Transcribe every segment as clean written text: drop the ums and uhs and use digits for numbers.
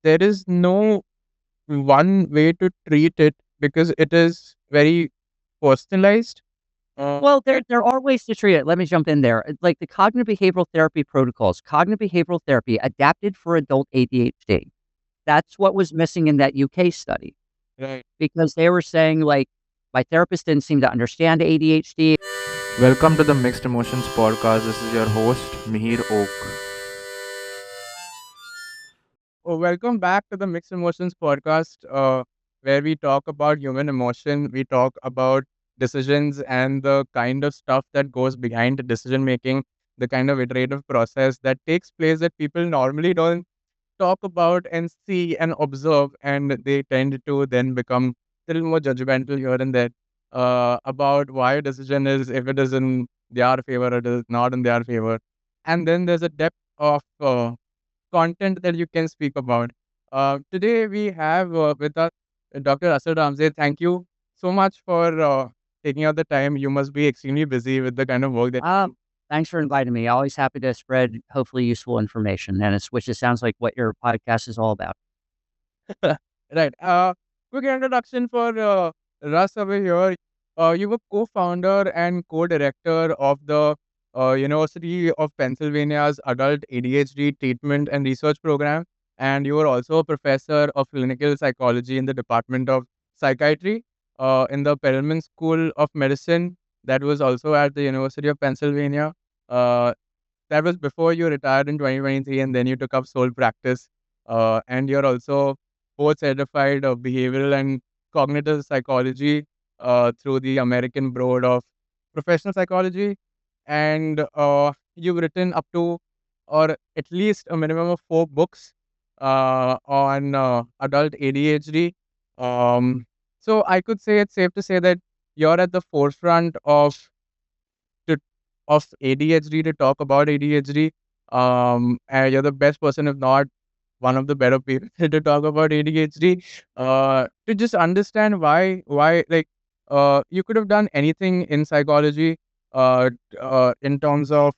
there is no one way to treat it because it is very personalized. Uh, Well, there are ways to treat it. Let me jump in there. Like the cognitive behavioral therapy protocols, cognitive behavioral therapy adapted for adult ADHD. That's what was missing in that UK study right. because they were saying like my therapist didn't seem to understand ADHD. Welcome to the Mixed Emotions podcast. This is your host, Mihir Oka. Oh, welcome back to the Mixed Emotions podcast, where we talk about human emotion. We talk about decisions and the kind of stuff that goes behind the decision making, the kind of iterative process that takes place that people normally don't talk about and see and observe, and they tend to then become a little more judgmental here and there about why a decision is, if it is in their favor, it is not in their favor. And then there's a depth of content that you can speak about. Today we have with us Dr. Russel Ramsay. Thank you so much for taking out the time. You must be extremely busy with the kind of work that you Um, Thanks for inviting me. Always happy to spread hopefully useful information, and which it sounds like what your podcast is all about. do. Right. Quick introduction for Russ over here. You were co-founder and co-director of the University of Pennsylvania's Adult ADHD Treatment and Research Program, and you were also a professor of clinical psychology in the Department of Psychiatry in the Perelman School of Medicine. That was also at the University of Pennsylvania. Uh, that was before you retired in 2023, and then you took up sole practice. And you're also board certified of behavioral and cognitive psychology through the American Board of Professional Psychology. And you've written up to, or at least a minimum of 4 books on adult ADHD. Um, so I could say it's safe to say that you're at the forefront to, of ADHD to talk about ADHD. And you're the best person, if not one of the better people to talk about ADHD. To just understand why, like, you could have done anything in psychology, in terms of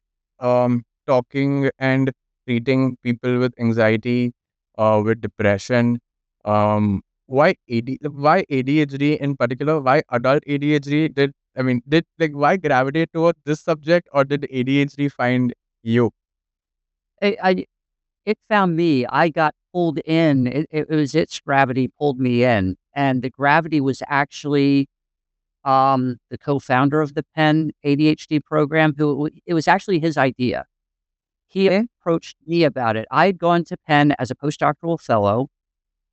talking and treating people with anxiety, with depression. Why ADHD in particular? Why adult ADHD? Did like why gravitate toward this subject, or did ADHD find you? I it found me. I got pulled in. It was its gravity pulled me in, and the gravity was actually the co-founder of the Penn ADHD program. It was actually his idea. He Okay. approached me about it. I had gone to Penn as a postdoctoral fellow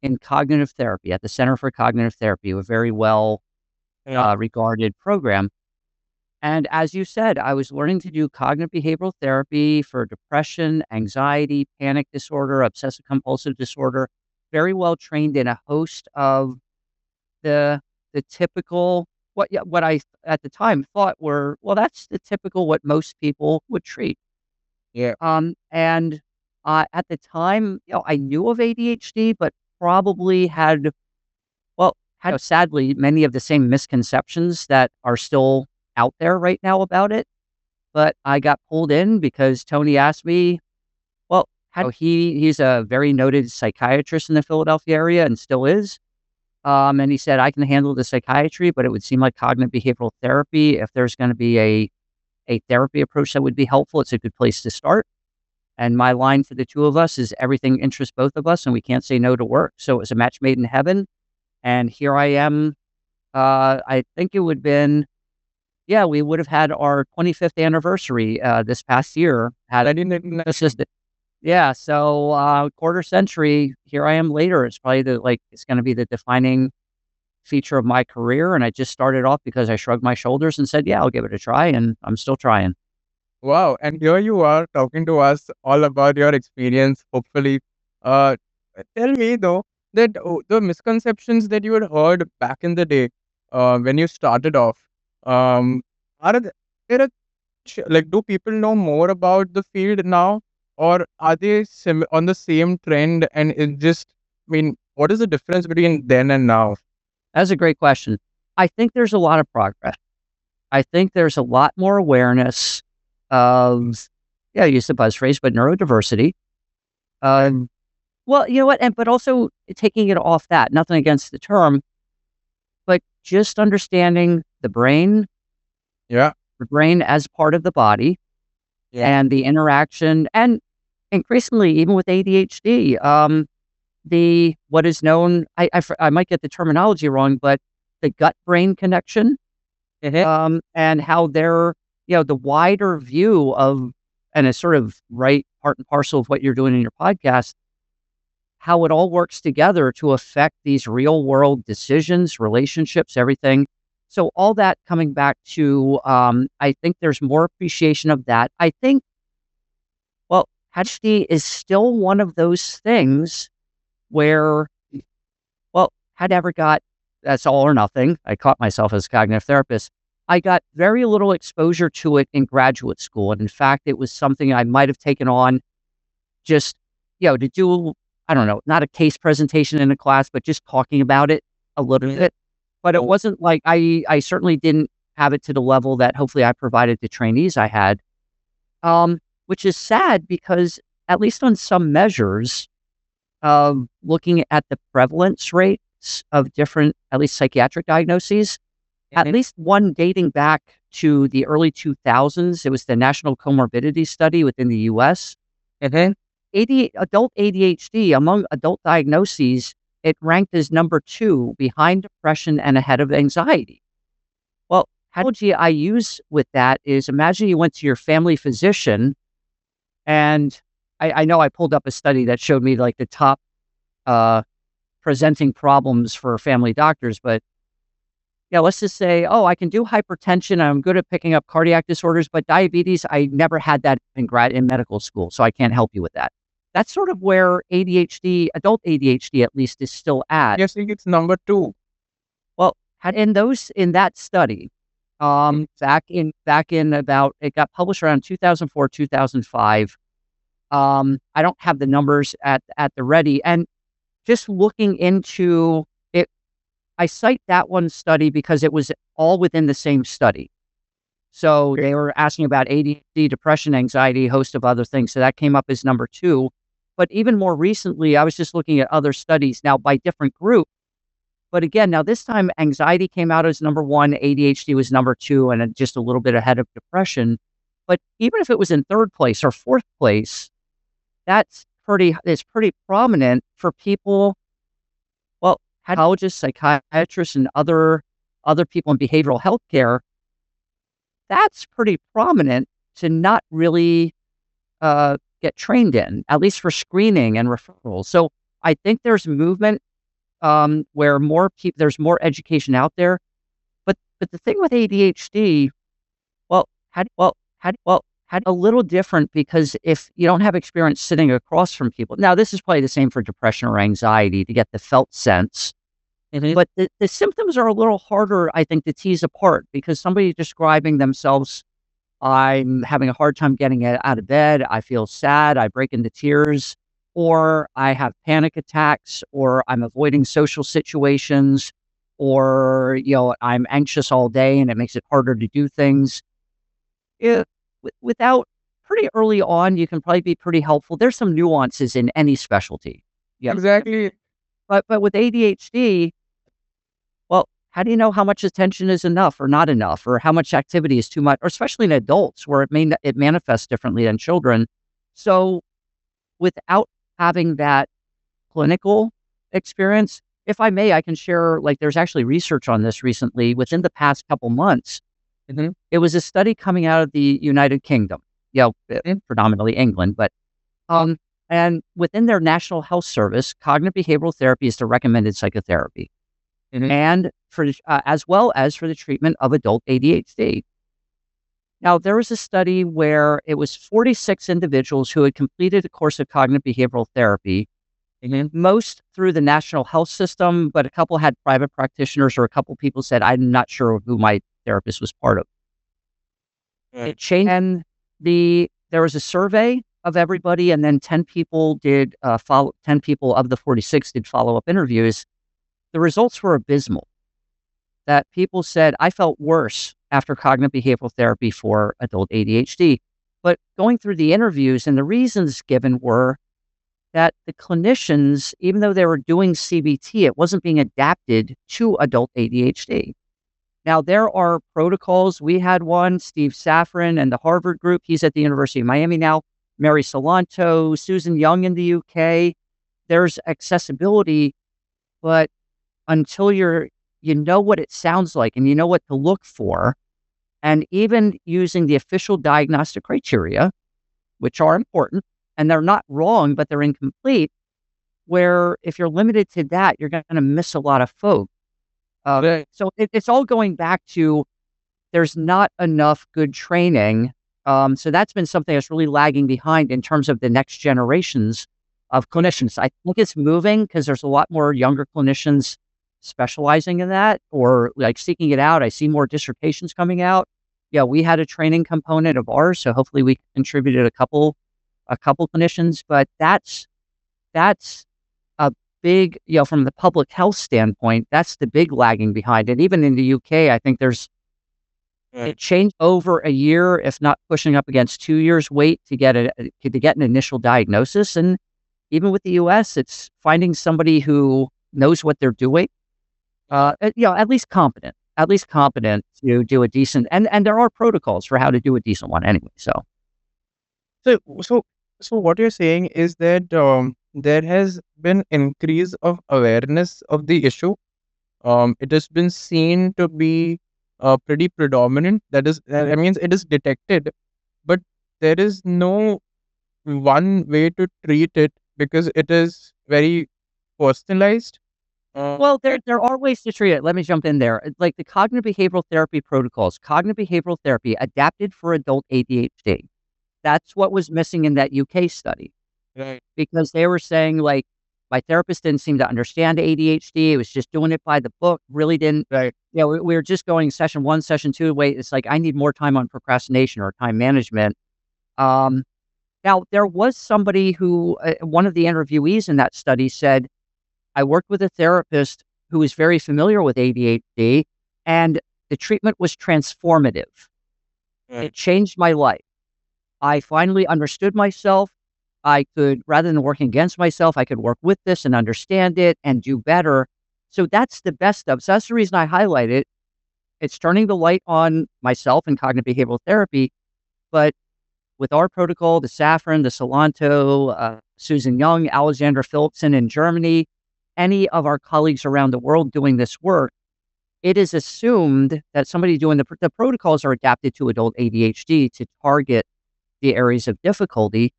in cognitive therapy at the Center for Cognitive Therapy, a very well Yeah. regarded program. And as you said, I was learning to do cognitive behavioral therapy for depression, anxiety, panic disorder, obsessive compulsive disorder, very well trained in a host of the typical what I at the time thought were, well, that's the typical what most people would treat. Yeah. And at the time, I knew of ADHD, but probably had, well, had sadly many of the same misconceptions that are still out there right now about it. But I got pulled in because Tony asked me, well, he's a very noted psychiatrist in the Philadelphia area and still is. And he said, I can handle the psychiatry, but it would seem like cognitive behavioral therapy, if there's going to be a therapy approach that would be helpful, it's a good place to start. And my line for the two of us is everything interests both of us and we can't say no to work. So it was a match made in heaven. And here I am. I think it would have been, yeah, we would have had our 25th anniversary this past year. Had I didn't. assisted. Yeah. So quarter century, here I am later. It's probably it's going to be the defining feature of my career. And I just started off because I shrugged my shoulders and said, yeah, I'll give it a try. And I'm still trying. Wow, and here you are talking to us all about your experience, hopefully. Uh, Tell me though that the misconceptions that you had heard back in the day, when you started off, um, are there like, do people know more about the field now, or are they on the same trend? And it just, what is the difference between then and now? That's a great question. I think there's a lot of progress. I think there's a lot more awareness of, yeah, I use the buzz phrase, but neurodiversity. Um, Well, you know what? But also taking it off that, nothing against the term, but just understanding Yeah. the brain as part of the body Yeah. and the interaction. And increasingly, even with ADHD, what is known, I might get the terminology wrong, but the gut-brain connection, and how they're, the wider view of, and it's sort of right part and parcel of what you're doing in your podcast, how it all works together to affect these real world decisions, relationships, everything. So all that coming back to, I think there's more appreciation of that. I think, well, ADHD is still one of those things where, well, had ever got, that's all or nothing. I caught myself as a cognitive therapist. I got very little exposure to it in graduate school. And in fact, it was something I might have taken on just, to do, I don't know, not a case presentation in a class, but just talking about it a little bit. But it wasn't like I certainly didn't have it to the level that hopefully I provided the trainees I had, which is sad because at least on some measures, looking at the prevalence rates of different, at least psychiatric diagnoses, at least one dating back to the early 2000s, it was the National Comorbidity Study within the US. Adult ADHD, among adult diagnoses, it ranked as number 2 behind depression and ahead of anxiety. Well, analogy I use with that is, imagine you went to your family physician, and I know I pulled up a study that showed me like the top presenting problems for family doctors, but let's just say, oh, I can do hypertension. I'm good at picking up cardiac disorders, but diabetes, I never had that in medical school, so I can't help you with that. That's sort of where ADHD, adult ADHD at least, is still at. Yes, I think it's number 2. Well, in that study, back in about, it got published around 2004, 2005. I don't have the numbers at the ready, and just looking into it, I cite that one study because it was all within the same study. So they were asking about ADHD, depression, anxiety, a host of other things. So that came up as number 2. But even more recently, I was just looking at other studies now by different groups. But again, now this time anxiety came out as number 1, ADHD was number 2, and just a little bit ahead of depression. But even if it was in 3rd place or 4th place, it's pretty prominent for people, well, psychologists, psychiatrists, and other people in behavioral health care. That's pretty prominent to not really get trained in, at least for screening and referrals. So I think there's movement where there's more education out there. But the thing with ADHD, had a little different, because if you don't have experience sitting across from people, now this is probably the same for depression or anxiety to get the felt sense. But the symptoms are a little harder, I think, to tease apart, because somebody describing themselves, I'm having a hard time getting out of bed, I feel sad, I break into tears, or I have panic attacks, or I'm avoiding social situations, or, I'm anxious all day and it makes it harder to do things. Without pretty early on, you can probably be pretty helpful. There's some nuances in any specialty. Yeah. Exactly. But with ADHD, well, how do you know how much attention is enough or not enough, or how much activity is too much, or especially in adults where it manifests differently than children. So without having that clinical experience, if I may, I can share, like, there's actually research on this recently within the past couple months. It was a study coming out of the United Kingdom, predominantly England, but and within their National Health Service, cognitive behavioral therapy is the recommended psychotherapy, and for as well as for the treatment of adult ADHD. Now, there was a study where it was 46 individuals who had completed a course of cognitive behavioral therapy, most through the National Health System, but a couple had private practitioners, or a couple people said, I'm not sure who my therapist was part of. It changed, and there was a survey of everybody, and then 10 people did 10 people of the 46 did follow-up interviews. The results were abysmal. That people said, I felt worse after cognitive behavioral therapy for adult ADHD. But going through the interviews, and the reasons given were, that the clinicians, even though they were doing CBT, it wasn't being adapted to adult ADHD. Now, there are protocols. We had one, Steve Safran and the Harvard group. He's at the University of Miami now. Mary Salanto, Susan Young in the UK. There's accessibility, but until you know what it sounds like and you know what to look for, and even using the official diagnostic criteria, which are important, and they're not wrong, but they're incomplete, where if you're limited to that, you're going to miss a lot of folks. Right. So it's all going back to there's not enough good training. So that's been something that's really lagging behind in terms of the next generations of clinicians. I think it's moving because there's a lot more younger clinicians specializing in that or like seeking it out. I see more dissertations coming out. Yeah, we had a training component of ours, so hopefully we contributed a couple clinicians, but that's a big, from the public health standpoint, that's the big lagging behind it. Even in the UK, I think it changed over a year, if not pushing up against 2 years wait to get an initial diagnosis. And even with the US, it's finding somebody who knows what they're doing, at least competent to do a decent, and there are protocols for how to do a decent one anyway. So So, so, so what you're saying is that there has been increase of awareness of the issue. It has been seen to be pretty predominant. That means it is detected, but there is no one way to treat it because it is very personalized. well, there are ways to treat it. Let me jump in there. Like the cognitive behavioral therapy protocols, cognitive behavioral therapy adapted for adult ADHD. That's what was missing in that UK study. Right. Because they were saying, like, my therapist didn't seem to understand ADHD. It was just doing it by the book, really didn't. Right. We were just going session 1, session 2. Wait, it's like, I need more time on procrastination or time management. Now, there was somebody who, one of the interviewees in that study said, I worked with a therapist who was very familiar with ADHD, and the treatment was transformative. Right. It changed my life. I finally understood myself. I could, rather than working against myself, I could work with this and understand it and do better. So that's the best of. So that's the reason I highlight it. It's turning the light on myself and cognitive behavioral therapy. But with our protocol, the Safran, the Salanto, Susan Young, Alexander Philipson in Germany, any of our colleagues around the world doing this work, it is assumed that somebody doing the protocols are adapted to adult ADHD to target the areas of difficulty.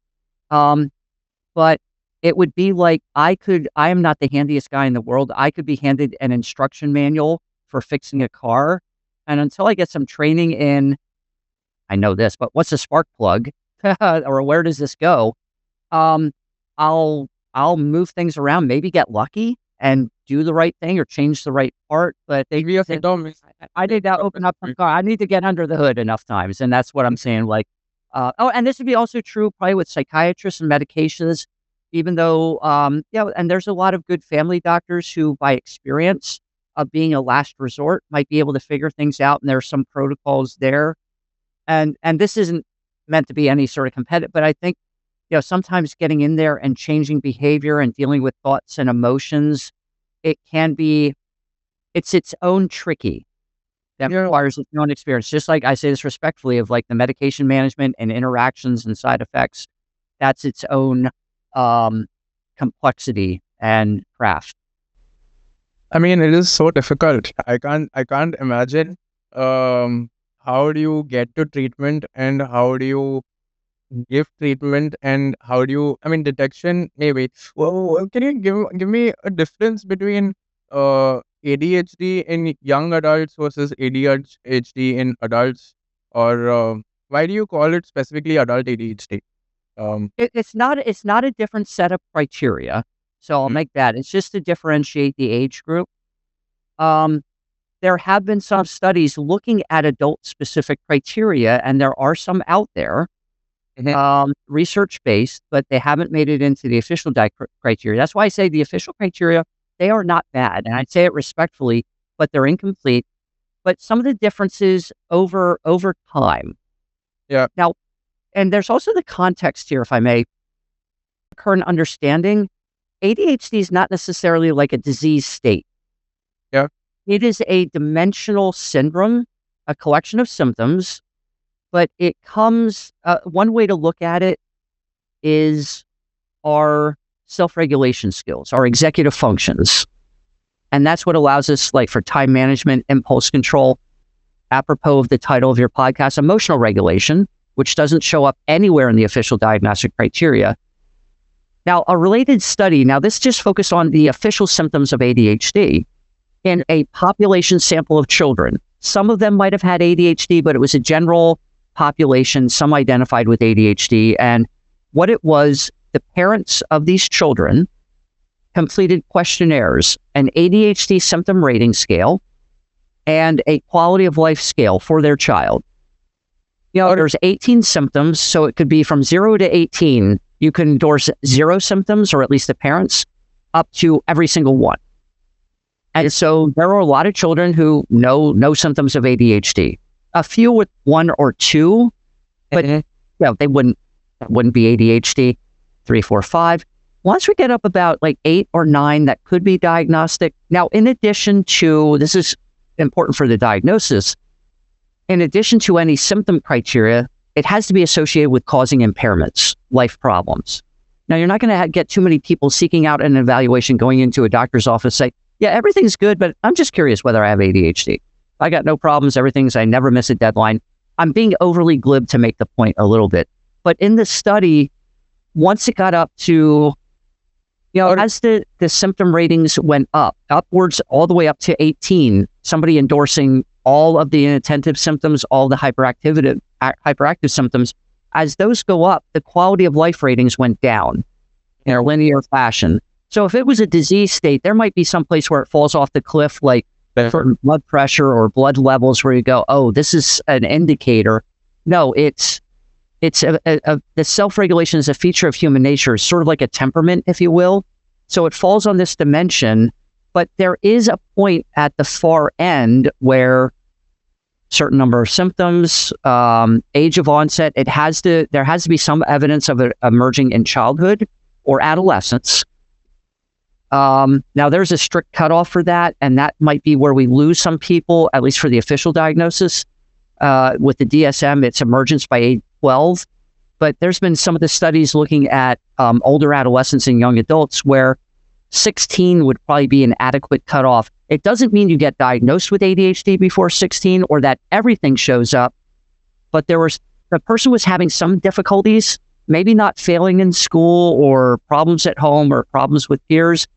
But it would be like I am not the handiest guy in the world. I could be handed an instruction manual for fixing a car. And until I get some training in, I know this, but what's a spark plug or where does this go? I'll move things around, maybe get lucky and do the right thing or change the right part. But I need to open up the car. I need to get under the hood enough times. And that's what I'm saying. Like, and this would be also true probably with psychiatrists and medications, even though, and there's a lot of good family doctors who, by experience of being a last resort, might be able to figure things out. And there are some protocols there. And this isn't meant to be any sort of competitive, but I think, sometimes getting in there and changing behavior and dealing with thoughts and emotions, it's its own tricky. That requires its own experience. Just like I say this respectfully of like the medication management and interactions and side effects, that's its own complexity and craft. I mean, it is so difficult. I can't imagine how do you get to treatment and how do you give treatment and how do you, I mean, detection maybe. Well, can you give me a difference between ADHD in young adults versus ADHD in adults, or why do you call it specifically adult ADHD? It's not a different set of criteria. So I'll make that. It's just to differentiate the age group. There have been some studies looking at adult specific criteria, and there are some out there, research based, but they haven't made it into the official criteria. That's why I say the official criteria, they are not bad. And I'd say it respectfully, but they're incomplete. But some of the differences over time. Yeah. Now, and there's also the context here, if I may. current understanding, ADHD is not necessarily like a disease state. Yeah. It is a dimensional syndrome, a collection of symptoms, but it comes, one way to look at it is our self-regulation skills, our executive functions. And that's what allows us, like for time management, impulse control, apropos of the title of your podcast, emotional regulation, which doesn't show up anywhere in the official diagnostic criteria. Now, a related study, now this just focused on the official symptoms of ADHD in a population sample of children. Some of them might have had ADHD, but it was a general population, some identified with ADHD. And what it was, the parents of these children completed questionnaires, an ADHD symptom rating scale, and a quality of life scale for their child. You know, there's 18 symptoms, so it could be from 0 to 18. You can endorse 0 symptoms, or at least the parents, up to every single one. And so there are a lot of children who know no symptoms of ADHD. A few with 1 or 2, but they wouldn't be ADHD. 3, 4, 5. Once we get up about like 8 or 9, that could be diagnostic. Now, in addition to, this is important for the diagnosis, in addition to any symptom criteria, it has to be associated with causing impairments, life problems. Now, you're not going to get too many people seeking out an evaluation, going into a doctor's office, say, yeah, everything's good, but I'm just curious whether I have ADHD. I got no problems, I never miss a deadline. I'm being overly glib to make the point a little bit. But in the study, once it got up to, as the symptom ratings went upwards all the way up to 18, somebody endorsing all of the inattentive symptoms, all the hyperactive symptoms, as those go up, the quality of life ratings went down in a linear fashion. So if it was a disease state, there might be some place where it falls off the cliff, like certain blood pressure or blood levels where you go, oh, this is an indicator. No, it's the self-regulation is a feature of human nature, it's sort of like a temperament, if you will. So it falls on this dimension, but there is a point at the far end where certain number of symptoms, age of onset, there has to be some evidence of it emerging in childhood or adolescence. Now there's a strict cutoff for that, and that might be where we lose some people, at least for the official diagnosis. With the DSM, it's emergence by age 12, but there's been some of the studies looking at older adolescents and young adults where 16 would probably be an adequate cutoff. It doesn't mean you get diagnosed with ADHD before 16 or that everything shows up, but the person was having some difficulties, maybe not failing in school or problems at home or problems with peers,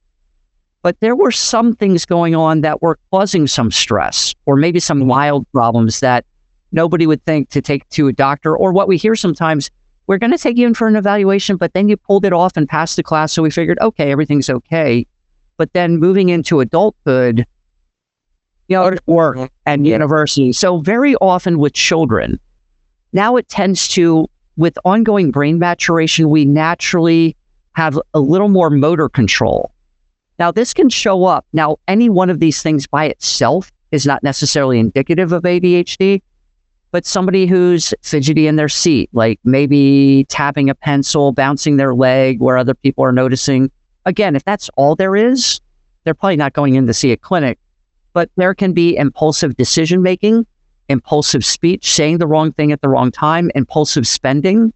but there were some things going on that were causing some stress or maybe some mild problems that nobody would think to take to a doctor. Or what we hear sometimes, we're going to take you in for an evaluation, but then you pulled it off and passed the class. So we figured, okay, everything's okay. But then moving into adulthood, work and university. So very often with children, now it tends to, with ongoing brain maturation, we naturally have a little more motor control. Now this can show up. Now, any one of these things by itself is not necessarily indicative of ADHD, but somebody who's fidgety in their seat, like maybe tapping a pencil, bouncing their leg where other people are noticing. Again, if that's all there is, they're probably not going in to see a clinic, but there can be impulsive decision-making, impulsive speech, saying the wrong thing at the wrong time, impulsive spending,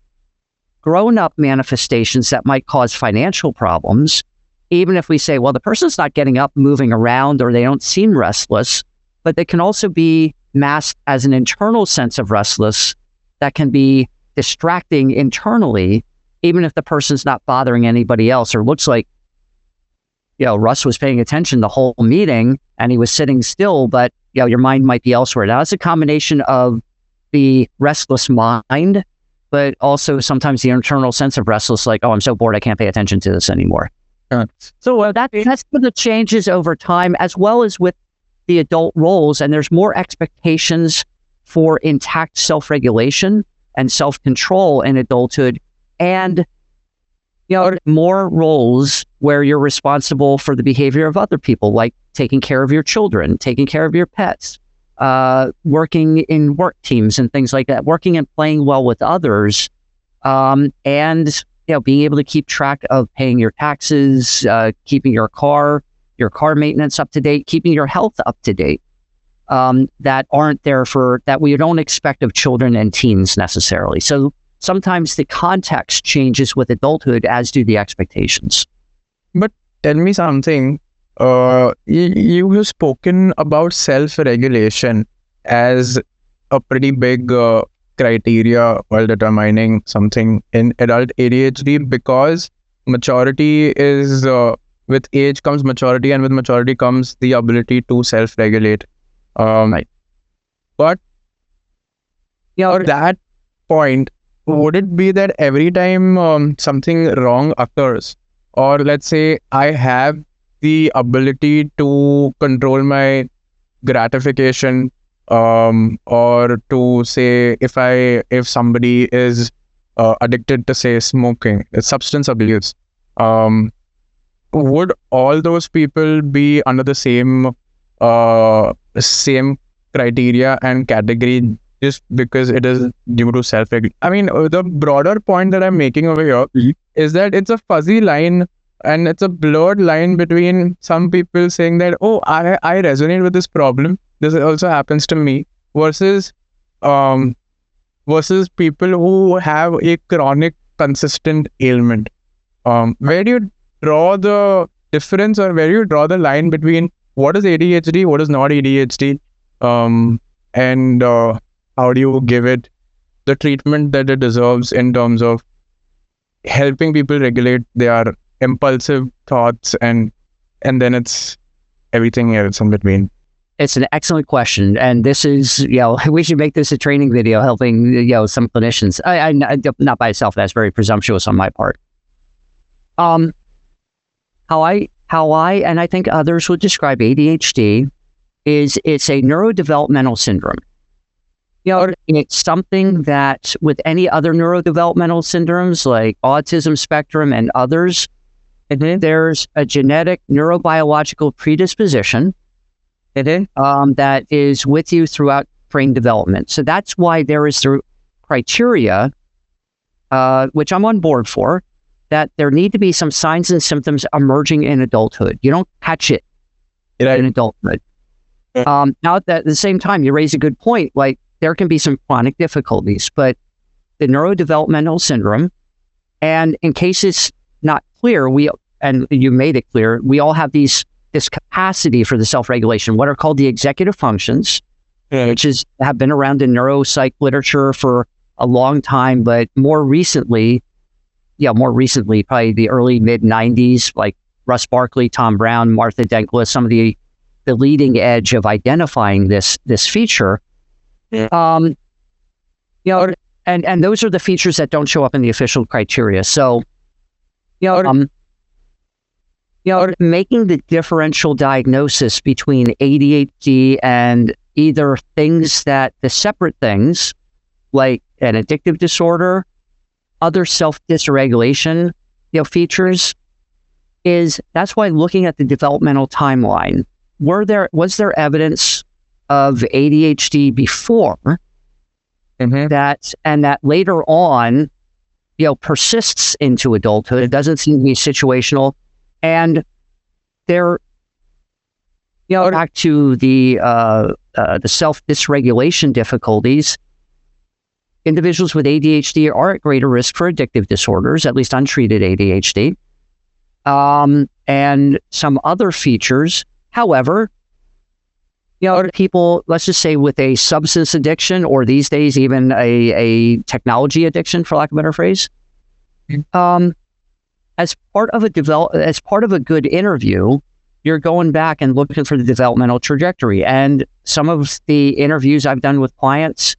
grown-up manifestations that might cause financial problems. Even if we say, well, the person's not getting up, moving around, or they don't seem restless, but they can also be masked as an internal sense of restless that can be distracting internally, even if the person's not bothering anybody else or looks like, Russ was paying attention the whole meeting and he was sitting still, but your mind might be elsewhere. Now, it's a combination of the restless mind, but also sometimes the internal sense of restless, like, oh, I'm so bored, I can't pay attention to this anymore. So that's the changes over time, as well as with the adult roles, and there's more expectations for intact self-regulation and self-control in adulthood, and more roles where you're responsible for the behavior of other people, like taking care of your children, taking care of your pets, working in work teams and things like that, working and playing well with others, and being able to keep track of paying your taxes, keeping your car maintenance up to date, keeping your health up to date, that aren't there that we don't expect of children and teens necessarily. So sometimes the context changes with adulthood, as do the expectations. But tell me something. You have spoken about self-regulation as a pretty big criteria while determining something in adult ADHD, because maturity is with age comes maturity, and with maturity comes the ability to self-regulate. Right. But at that point, would it be that every time something wrong occurs, or let's say I have the ability to control my gratification, or to say if somebody is addicted to, say, smoking, substance abuse, would all those people be under the same criteria and category just because it is due to self-regulation? I mean, the broader point that I'm making over here is that it's a fuzzy line and it's a blurred line between some people saying that, oh, I resonate with this problem, this also happens to me, versus people who have a chronic consistent ailment. Where do you draw the difference, or where do you draw the line between what is ADHD, what is not ADHD, and how do you give it the treatment that it deserves in terms of helping people regulate their impulsive thoughts, and then it's everything else in between? It's an excellent question, and this is, we should make this a training video helping, some clinicians. I not by itself, that's very presumptuous on my part. How I and I think others would describe ADHD is it's a neurodevelopmental syndrome. It's something that with any other neurodevelopmental syndromes like autism spectrum and others, there's a genetic neurobiological predisposition that is with you throughout brain development. So that's why there is the criteria, which I'm on board for, that there need to be some signs and symptoms emerging in adulthood. You don't catch it in adulthood. Now, at the same time, you raise a good point. Like, there can be some chronic difficulties, but the neurodevelopmental syndrome, and in case it's not clear, and you made it clear, we all have this capacity for the self-regulation, what are called the executive functions, which have been around in neuropsych literature for a long time, but more recently, probably the early mid-90s, like Russ Barkley, Tom Brown, Martha Denklis, some of the leading edge of identifying this feature. And those are the features that don't show up in the official criteria. So, making the differential diagnosis between ADHD and either the separate things like an addictive disorder, other self-dysregulation, features, that's why looking at the developmental timeline, was there evidence of ADHD before that later on, persists into adulthood. It doesn't seem to be situational. And back to the self-dysregulation difficulties, individuals with ADHD are at greater risk for addictive disorders, at least untreated ADHD, and some other features. However, people, let's just say with a substance addiction, or these days even a technology addiction, for lack of a better phrase, as part of a good interview, you're going back and looking for the developmental trajectory. And some of the interviews I've done with clients,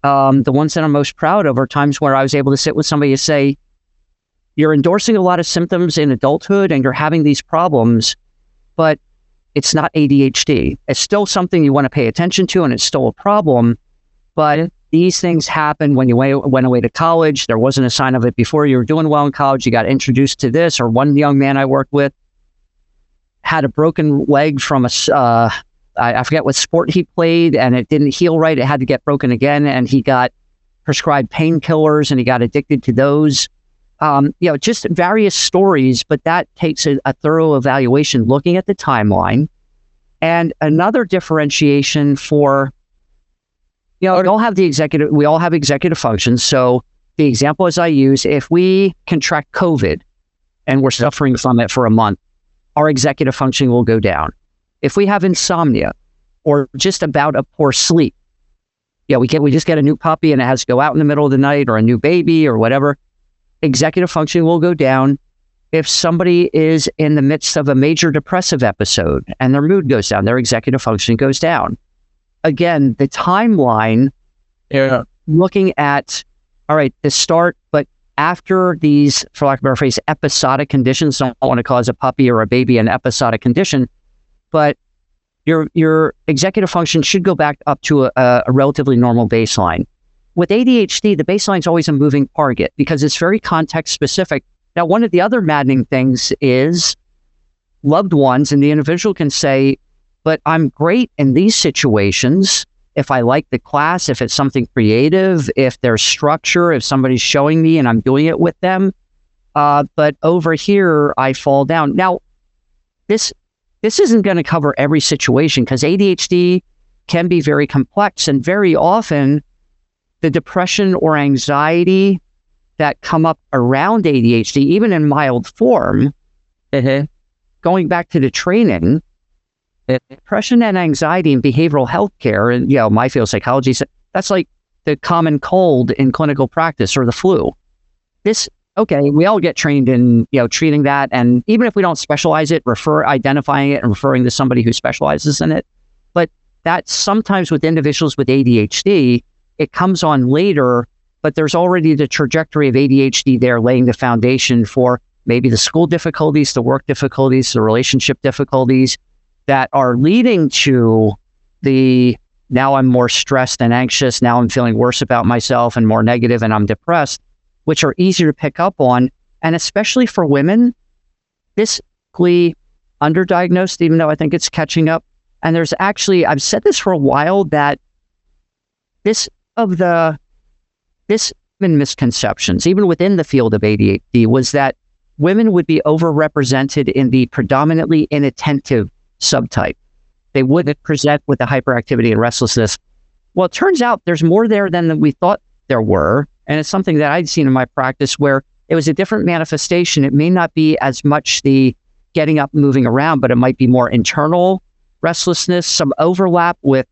the ones that I'm most proud of are times where I was able to sit with somebody and say, you're endorsing a lot of symptoms in adulthood and you're having these problems, but it's not ADHD. It's still something you want to pay attention to, and it's still a problem, but these things happen when you went away to college. There wasn't a sign of it before. You were doing well in college. You got introduced to this. Or one young man I worked with had a broken leg from I forget what sport he played, and it didn't heal right. It had to get broken again, and he got prescribed painkillers, and he got addicted to those. just various stories, but that takes a thorough evaluation looking at the timeline. And another differentiation for, we all have executive functions. So the example as I use, if we contract COVID and we're suffering from it for a month, our executive function will go down. If we have insomnia or just about a poor sleep, we just get a new puppy and it has to go out in the middle of the night, or a new baby or whatever, executive function will go down. If somebody is in the midst of a major depressive episode and their mood goes down, their executive function goes down. Again, the timeline, looking at, all right, the start, but after these, for lack of a better phrase, episodic conditions, don't want to cause a puppy or a baby an episodic condition, but your executive function should go back up to a relatively normal baseline. With ADHD, the baseline is always a moving target because it's very context specific. Now, one of the other maddening things is loved ones and the individual can say, but I'm great in these situations. If I like the class, if it's something creative, if there's structure, if somebody's showing me and I'm doing it with them. But over here, I fall down. Now, this isn't going to cover every situation because ADHD can be very complex, and very often the depression or anxiety that come up around ADHD, even in mild form, going back to the training, depression and anxiety in behavioral health care, and my field psychology, that's like the common cold in clinical practice or the flu. We all get trained in treating that, and even if we don't specialize it, identifying it and referring to somebody who specializes in it. But that sometimes with individuals with ADHD, it comes on later, but there's already the trajectory of ADHD there laying the foundation for maybe the school difficulties, the work difficulties, the relationship difficulties that are leading to now I'm more stressed and anxious, now I'm feeling worse about myself and more negative and I'm depressed, which are easier to pick up on. And especially for women, this is underdiagnosed, even though I think it's catching up. And there's actually, I've said this for a while, that this misconceptions, even within the field of ADHD, was that women would be overrepresented in the predominantly inattentive subtype. They wouldn't present with the hyperactivity and restlessness. Well, it turns out there's more there than we thought there were. And it's something that I'd seen in my practice where it was a different manifestation. It may not be as much the getting up, moving around, but it might be more internal restlessness, some overlap with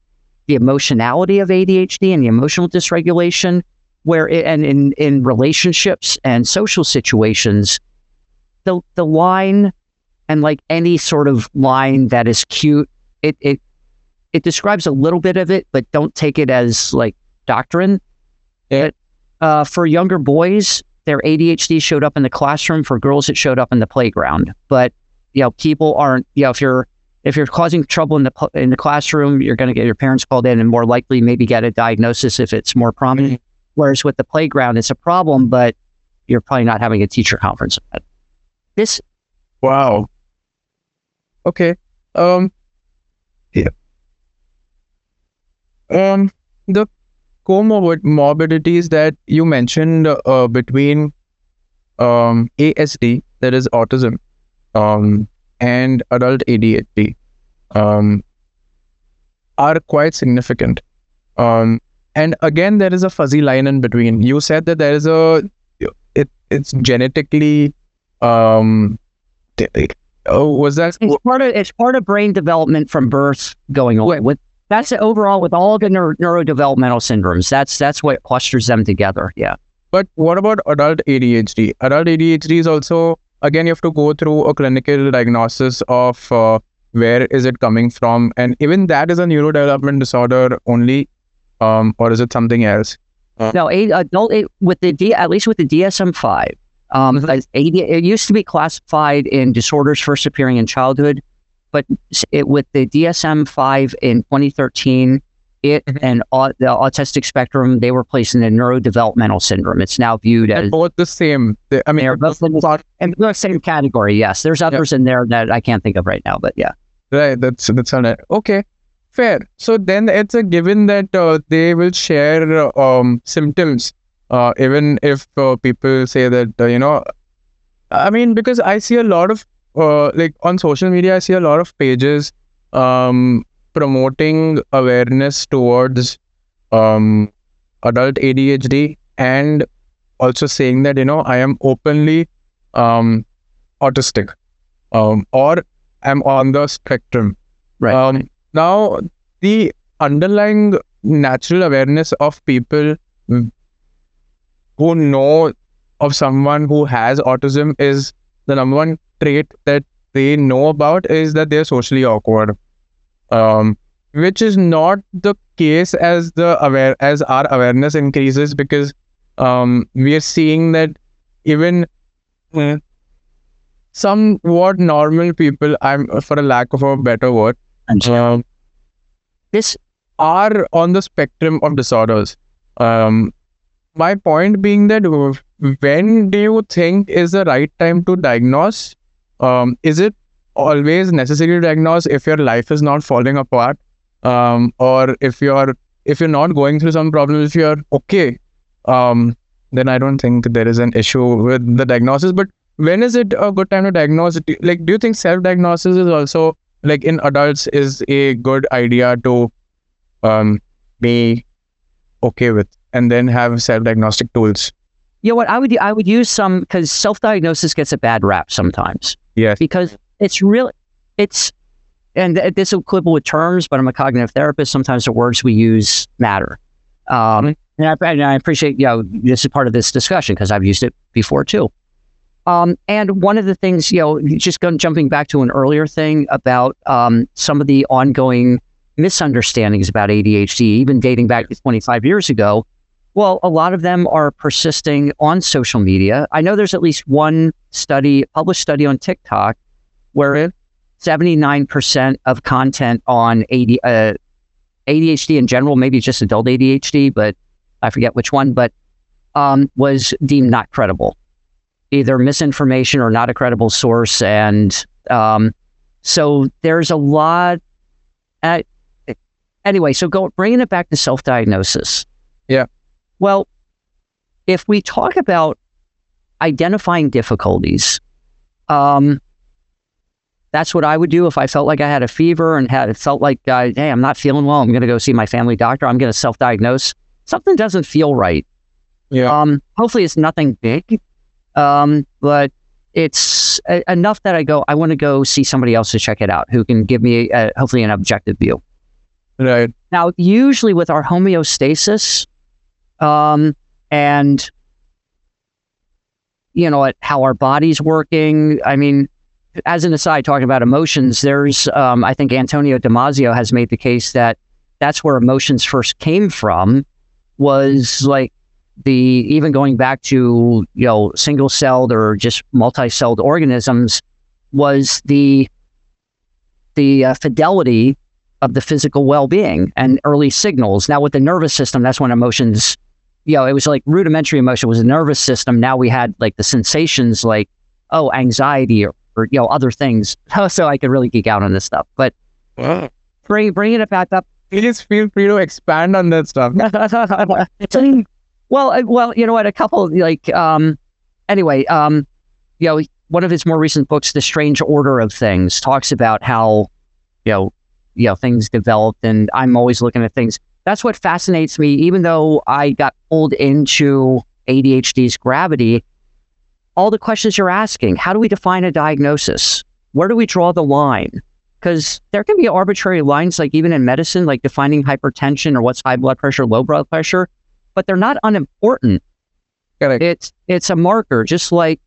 the emotionality of ADHD and the emotional dysregulation, and in relationships and social situations, the line, and like any sort of line that is cute, it describes a little bit of it, but don't take it as like doctrine. For younger boys, their ADHD showed up in the classroom. For girls, it showed up in the playground. But people aren't. If you're causing trouble in the classroom, you're going to get your parents called in and more likely maybe get a diagnosis if it's more prominent. Mm-hmm. Whereas with the playground, it's a problem, but you're probably not having a teacher conference about it. Wow. Okay. Yeah. The comorbidities that you mentioned between ASD, that is autism, and adult ADHD are quite significant. And again, there is a fuzzy line in between. You said that there is it's genetically was that? It's part of brain development from birth going on. That's overall with all the neurodevelopmental syndromes. That's what clusters them together. Yeah. But what about adult ADHD? Adult ADHD is also, again, you have to go through a clinical diagnosis of where is it coming from, and even that is a neurodevelopment disorder only, or is it something else? No, adult with at least with the DSM-5. It used to be classified in disorders first appearing in childhood, but with the DSM-5 in 2013, and the autistic spectrum, they were placed in the neurodevelopmental syndrome. It's now viewed as both the same. They're both in the same category. Yes, there's others in there that I can't think of right now, but yeah. Right, that's all right. Okay, fair. So then it's a given that they will share symptoms Even if people say that, I mean, because I see a lot of, like on social media, I see a lot of pages promoting awareness towards um, adult ADHD, and also saying that, I am openly autistic, or am on the spectrum. Right. Now, the underlying natural awareness of people who know of someone who has autism is the number one trait that they know about is that they're socially awkward, which is not the case as our awareness increases, because we are seeing that even uh, somewhat normal people, for a lack of a better word, um, This are on the spectrum of disorders. My point being that when do you think is the right time to diagnose? Is it always necessary to diagnose if your life is not falling apart, or if you're not going through some problems, if you're okay, then I don't think there is an issue with the diagnosis. But when is it a good time to diagnose? Like, do you think self-diagnosis is also, like in adults, is a good idea to be okay with, and then have self-diagnostic tools? You know what I would use some, because self-diagnosis gets a bad rap sometimes. Yes. Because and this will quibble with terms, but I'm a cognitive therapist. Sometimes the words we use matter. And I appreciate, this is part of this discussion because I've used it before too. And one of the things, jumping back to an earlier thing about some of the ongoing misunderstandings about ADHD, even dating back to 25 years ago. Well, a lot of them are persisting on social media. I know there's at least one published study on TikTok, where 79% of content on ADHD in general, maybe just adult ADHD, but I forget which one, but was deemed not credible, either misinformation or not a credible source. And so there's a lot. Anyway, so bringing it back to self-diagnosis. Yeah. Well, if we talk about identifying difficulties, that's what I would do if I felt like I had a fever and felt like, hey, I'm not feeling well. I'm going to go see my family doctor. I'm going to self-diagnose. Something doesn't feel right. Yeah. Hopefully it's nothing big, but it's enough that I want to go see somebody else to check it out, who can give me hopefully an objective view. Right. Now, usually with our homeostasis, and how our body's working. I mean, as an aside, talking about emotions, there's, I think Antonio Damasio has made the case that that's where emotions first came from, was like even going back to, single-celled or just multi-celled organisms, was the fidelity of the physical well-being and early signals. Now with the nervous system, that's when emotions, it was like rudimentary emotion was the nervous system. Now we had like the sensations, like, anxiety or other things. So I could really geek out on this stuff, but bringing it back up. Please feel free to expand on that stuff. Well, you know what? A couple anyway, one of his more recent books, The Strange Order of Things, talks about how, things developed, and I'm always looking at things. That's what fascinates me. Even though I got pulled into ADHD's gravity, all the questions you're asking, how do we define a diagnosis? Where do we draw the line? Because there can be arbitrary lines, like even in medicine, like defining hypertension or what's high blood pressure, low blood pressure, but they're not unimportant. Correct. It's a marker, just like,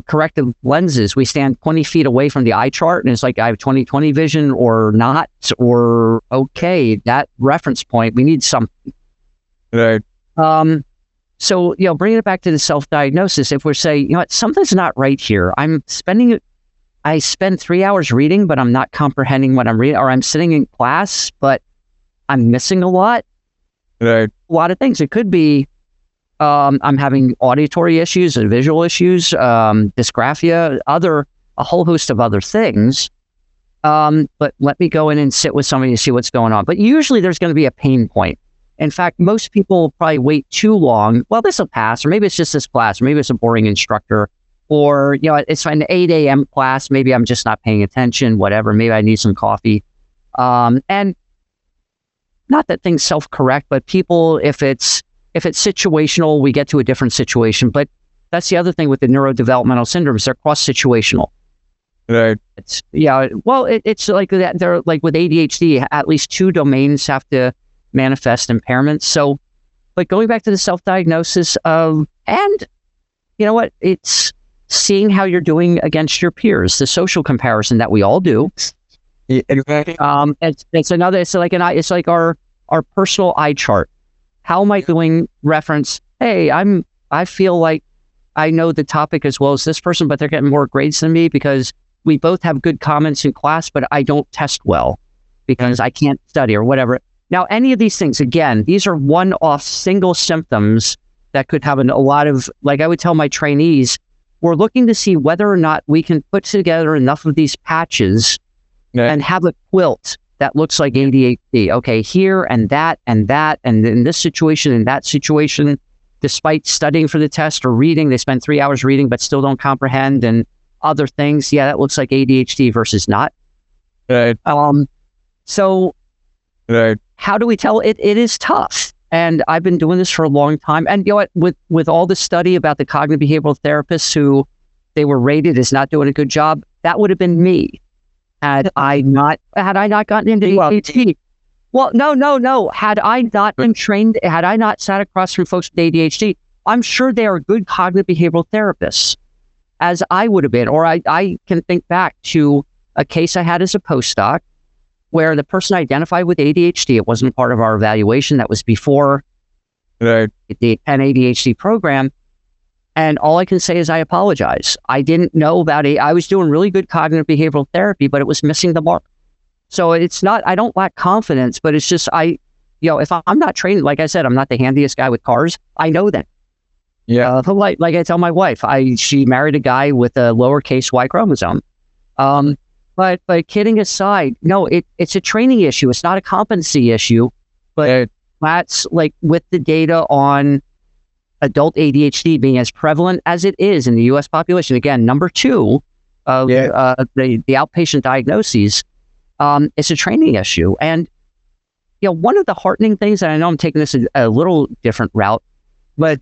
corrective lenses. We stand 20 feet away from the eye chart and it's like, I have 20/20 vision or not, or okay, that reference point, we need something. Right. So, bringing it back to the self-diagnosis, if we're saying, something's not right here. I spend 3 hours reading, but I'm not comprehending what I'm reading, or I'm sitting in class, but I'm missing a lot. Right. A lot of things. It could be, I'm having auditory issues and visual issues, dysgraphia, a whole host of other things. But let me go in and sit with somebody to see what's going on. But usually there's going to be a pain point. In fact, most people probably wait too long. Well, this will pass, or maybe it's just this class, or maybe it's a boring instructor, or, it's an 8 a.m. class. Maybe I'm just not paying attention, whatever. Maybe I need some coffee. And not that things self-correct, but people, if it's situational, we get to a different situation. But that's the other thing with the neurodevelopmental syndromes. They're cross-situational. Right. It's like that. They're like with ADHD, at least 2 domains have to manifest impairments. So, but going back to the self-diagnosis of, and you know what, it's seeing how you're doing against your peers, the social comparison that we all do. Yeah, exactly. It's like our personal eye chart. How am I doing? Reference, hey, I feel like I know the topic as well as this person, but they're getting more grades than me because we both have good comments in class, but I don't test well because I can't study or whatever. Now, any of these things, again, these are one-off single symptoms that could have a lot of, like I would tell my trainees, we're looking to see whether or not we can put together enough of these patches and have a quilt that looks like ADHD. Okay, here and that, and in this situation, in that situation, despite studying for the test or reading, they spend 3 hours reading but still don't comprehend, and other things. Yeah, that looks like ADHD versus not. Right. So right. How do we tell it? It is tough. And I've been doing this for a long time. And you know what, with all the study about the cognitive behavioral therapists who they were rated as not doing a good job, that would have been me had I not gotten into ADHD. Well, no. Had I not been trained, had I not sat across from folks with ADHD, I'm sure they are good cognitive behavioral therapists, as I would have been. Or I can think back to a case I had as a postdoc where the person identified with ADHD. It wasn't part of our evaluation. That was before the Penn ADHD program. And all I can say is I apologize. I didn't know about it. I was doing really good cognitive behavioral therapy, but it was missing the mark. So it's not, I don't lack confidence, but it's just, if I'm not trained, like I said, I'm not the handiest guy with cars. I know that. Yeah. Like I tell my wife, she married a guy with a lowercase Y chromosome. But kidding aside, no, it's a training issue. It's not a competency issue, but that's like with the data on adult ADHD being as prevalent as it is in the U.S. population. Again, number 2 of the outpatient diagnoses. It's a training issue. And, one of the heartening things, and I know I'm taking this a little different route, but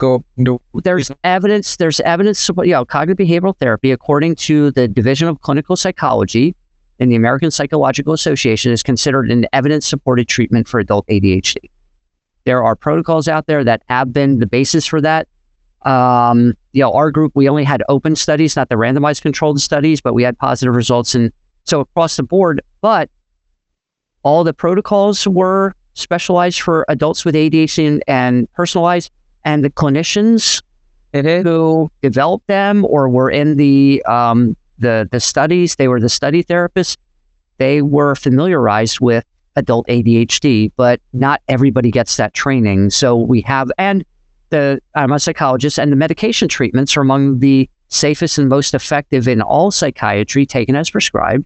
there's evidence of, cognitive behavioral therapy, according to the Division of Clinical Psychology in the American Psychological Association, is considered an evidence-supported treatment for adult ADHD. There are protocols out there that have been the basis for that. Our group, we only had open studies, not the randomized controlled studies, but we had positive results. And so across the board, but all the protocols were specialized for adults with ADHD and personalized, and the clinicians who developed them or were in the studies, they were the study therapists, they were familiarized with adult ADHD, but not everybody gets that training. So we have, and I'm a psychologist, and the medication treatments are among the safest and most effective in all psychiatry, taken as prescribed.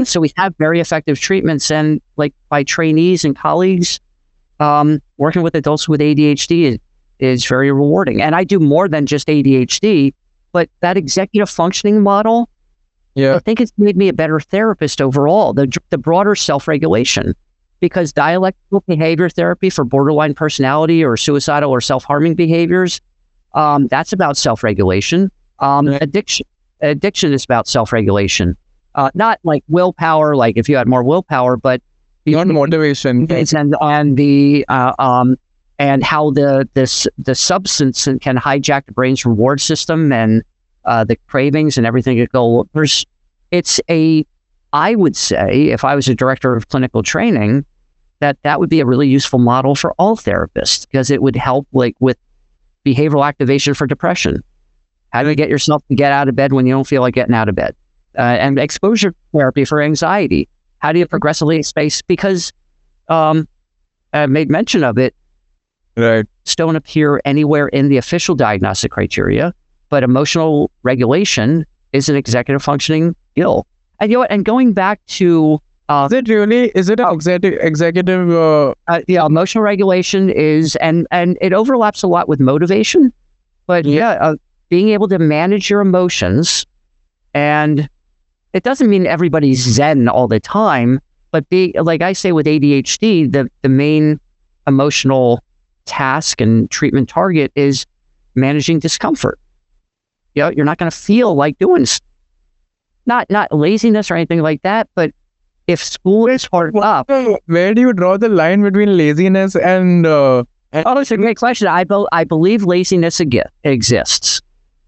So we have very effective treatments, and like by trainees and colleagues, working with adults with ADHD is very rewarding. And I do more than just ADHD, but that executive functioning model, I think it's made me a better therapist overall, the broader self-regulation, because dialectical behavior therapy for borderline personality or suicidal or self-harming behaviors, that's about self-regulation. Addiction is about self-regulation. Not like willpower, like if you had more willpower, but beyond motivation. And how the substance can hijack the brain's reward system and the cravings and everything that go. I would say, if I was a director of clinical training, that would be a really useful model for all therapists, because it would help like with behavioral activation for depression. How do you get yourself to get out of bed when you don't feel like getting out of bed? And exposure therapy for anxiety. How do you progressively space? Because I made mention of it. Right. Don't appear anywhere in the official diagnostic criteria, but emotional regulation is an executive functioning skill. And and going back to Is it an executive? Emotional regulation is, and it overlaps a lot with motivation, but being able to manage your emotions, and it doesn't mean everybody's Zen all the time, but like I say with ADHD, the main emotional task and treatment target is managing discomfort. You're not going to feel like doing, not laziness or anything like that, but if school is hard enough. Where do you draw the line between laziness and... it's a great question. I believe laziness exists.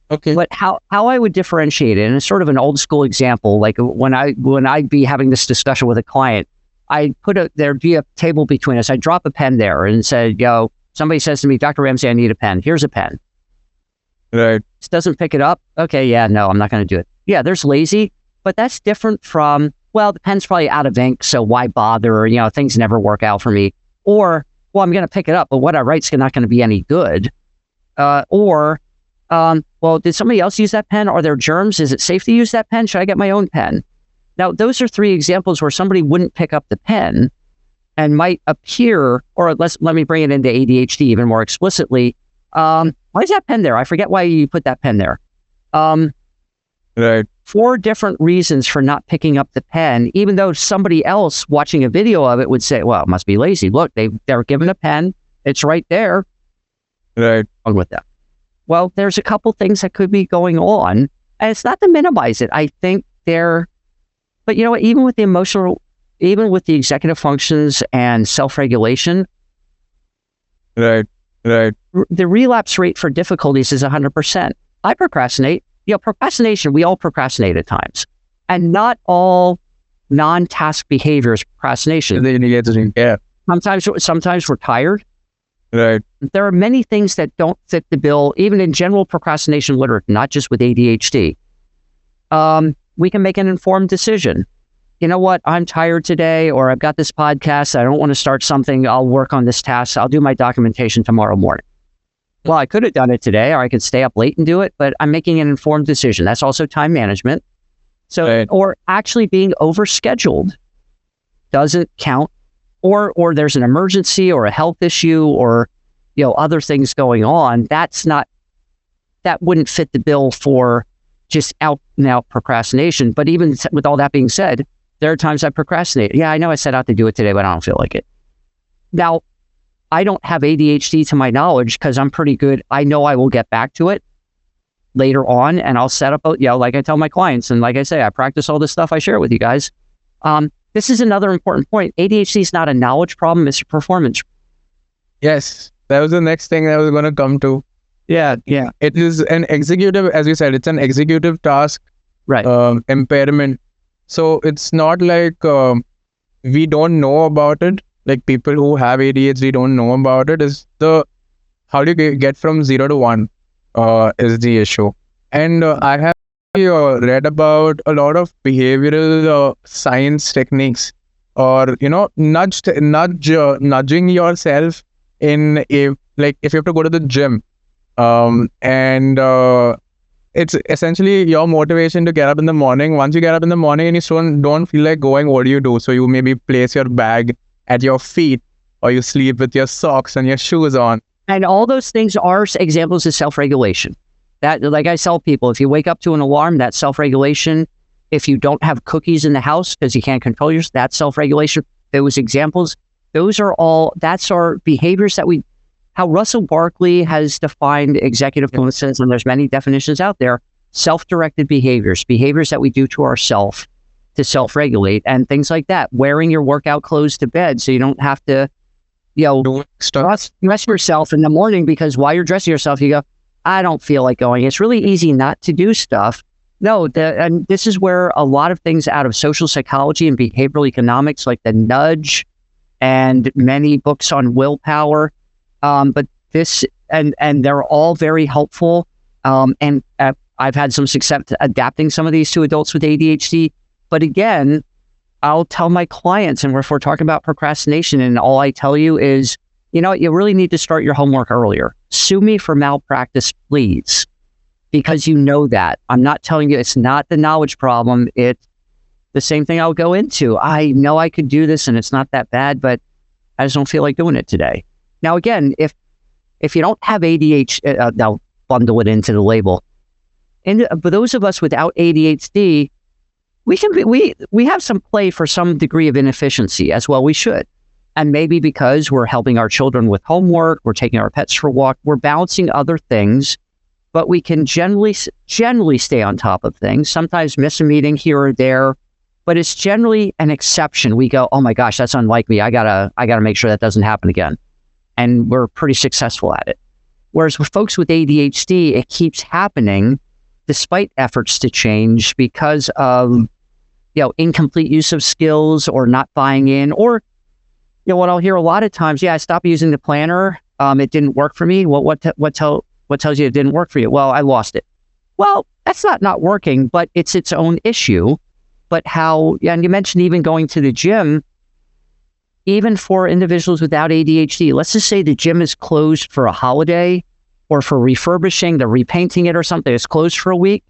Okay. But how I would differentiate it, and it's sort of an old school example, like when I'd be having this discussion with a client, I there'd be a table between us. I'd drop a pen there and said, somebody says to me, Dr. Ramsay, I need a pen. Here's a pen. Right. This doesn't pick it up. Okay, no, I'm not going to do it. Yeah, there's lazy, but that's different from, the pen's probably out of ink, so why bother? Things never work out for me. Or, I'm going to pick it up, but what I write's not going to be any good. Did somebody else use that pen? Are there germs? Is it safe to use that pen? Should I get my own pen? Now, those are three examples where somebody wouldn't pick up the pen and might appear, or let me bring it into ADHD even more explicitly. Why is that pen there? I forget why you put that pen there. Right. 4 different reasons for not picking up the pen, even though somebody else watching a video of it would say, well, it must be lazy. Look, they're given a pen. It's right there. Right. Wrong with that. Well, there's a couple things that could be going on, and it's not to minimize it. I think but you know what, even with the executive functions and self-regulation, right, the relapse rate for difficulties is 100%. I procrastinate. Procrastination, we all procrastinate at times, and not all non-task behavior is procrastination. Yeah. Sometimes we're tired. Right. There are many things that don't fit the bill, even in general procrastination literature, not just with ADHD. We can make an informed decision. You know what? I'm tired today, or I've got this podcast. I don't want to start something. I'll work on this task. I'll do my documentation tomorrow morning. Well, I could have done it today, or I could stay up late and do it, but I'm making an informed decision. That's also time management. So, right. Or actually being overscheduled doesn't count. Or there's an emergency or a health issue or, other things going on. That wouldn't fit the bill for just out and out procrastination. But even with all that being said, there are times I procrastinate. Yeah, I know I set out to do it today, but I don't feel like it. Now, I don't have ADHD to my knowledge because I'm pretty good. I know I will get back to it later on, and I'll set up, like I tell my clients, and like I say, I practice all this stuff I share with you guys. This is another important point. ADHD is not a knowledge problem, it's a performance. Yes, that was the next thing I was going to come to. Yeah. It is an executive, as you said, it's an executive task, right? Impairment. So it's not like we don't know about it. Like people who have ADHD don't know about it. How do you get from 0 to 1 is the issue. And I have read about a lot of behavioral science techniques, or nudging yourself in if you have to go to the gym, and it's essentially your motivation to get up in the morning. Once you get up in the morning and you still don't feel like going, what do? So you maybe place your bag at your feet, or you sleep with your socks and your shoes on. And all those things are examples of self-regulation. That, like I tell people, if you wake up to an alarm, that's self-regulation. If you don't have cookies in the house because you can't control yourself, that's self-regulation. Those examples, that's our behaviors how Russell Barkley has defined executive functions, and there's many definitions out there, self-directed behaviors that we do to ourselves to self-regulate, and things like that. Wearing your workout clothes to bed so you don't have to, dress yourself in the morning, because while you're dressing yourself, you go, I don't feel like going. It's really easy not to do stuff. No, and this is where a lot of things out of social psychology and behavioral economics, like the nudge and many books on willpower, but this, and they're all very helpful. And I've had some success adapting some of these to adults with ADHD. But again, I'll tell my clients, and if we're talking about procrastination, and all I tell you is, you really need to start your homework earlier. Sue me for malpractice, please, because you know that. I'm not telling you, it's not the knowledge problem. the same thing I'll go into. I know I could do this and it's not that bad, but I just don't feel like doing it today. Now, again, if you don't have ADHD, now bundle it into the label. And for those of us without ADHD, we have some play for some degree of inefficiency as well. We should. And maybe because we're helping our children with homework, we're taking our pets for a walk, we're balancing other things, but we can generally stay on top of things. Sometimes miss a meeting here or there, but it's generally an exception. We go, oh my gosh, that's unlike me. I gotta make sure that doesn't happen again. And we're pretty successful at it. Whereas with folks with ADHD, it keeps happening despite efforts to change because of, incomplete use of skills or not buying in, or, what I'll hear a lot of times, I stopped using the planner. It didn't work for me. Well, what tells you it didn't work for you? Well, I lost it. Well, that's not working, but it's its own issue. But and you mentioned even going to the gym, even for individuals without ADHD, let's just say the gym is closed for a holiday or for refurbishing, they're repainting it or something, it's closed for a week,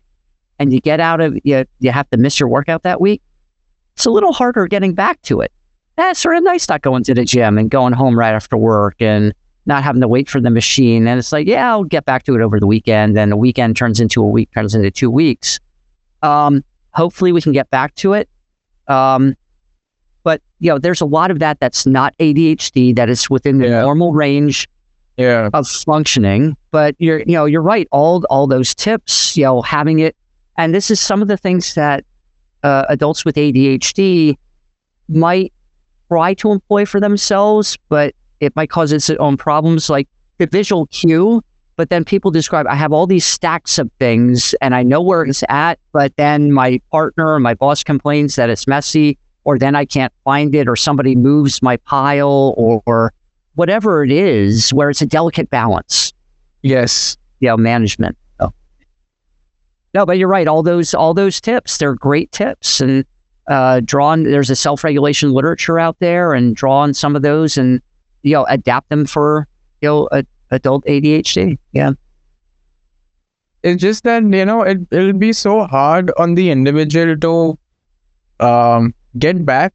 and you get out of, you have to miss your workout that week. It's a little harder getting back to it. That's sort of nice not going to the gym and going home right after work and not having to wait for the machine. And it's like, I'll get back to it over the weekend. And the weekend turns into a week, turns into 2 weeks. Hopefully we can get back to it. But, there's a lot of that's not ADHD, that is within the normal range of functioning. But you're right. All those tips, having it. And this is some of the things that adults with ADHD might try to employ for themselves, but it might cause its own problems, like the visual cue. But then people describe, I have all these stacks of things and I know where it's at, but then my partner or my boss complains that it's messy, or then I can't find it, or somebody moves my pile, or whatever it is, where it's a delicate balance. Yes. Management. So. No, but you're right. All those tips, they're great tips, and there's a self-regulation literature out there, and draw on some of those and, adapt them for, adult ADHD. Yeah. It's just that, it'll be so hard on the individual to get back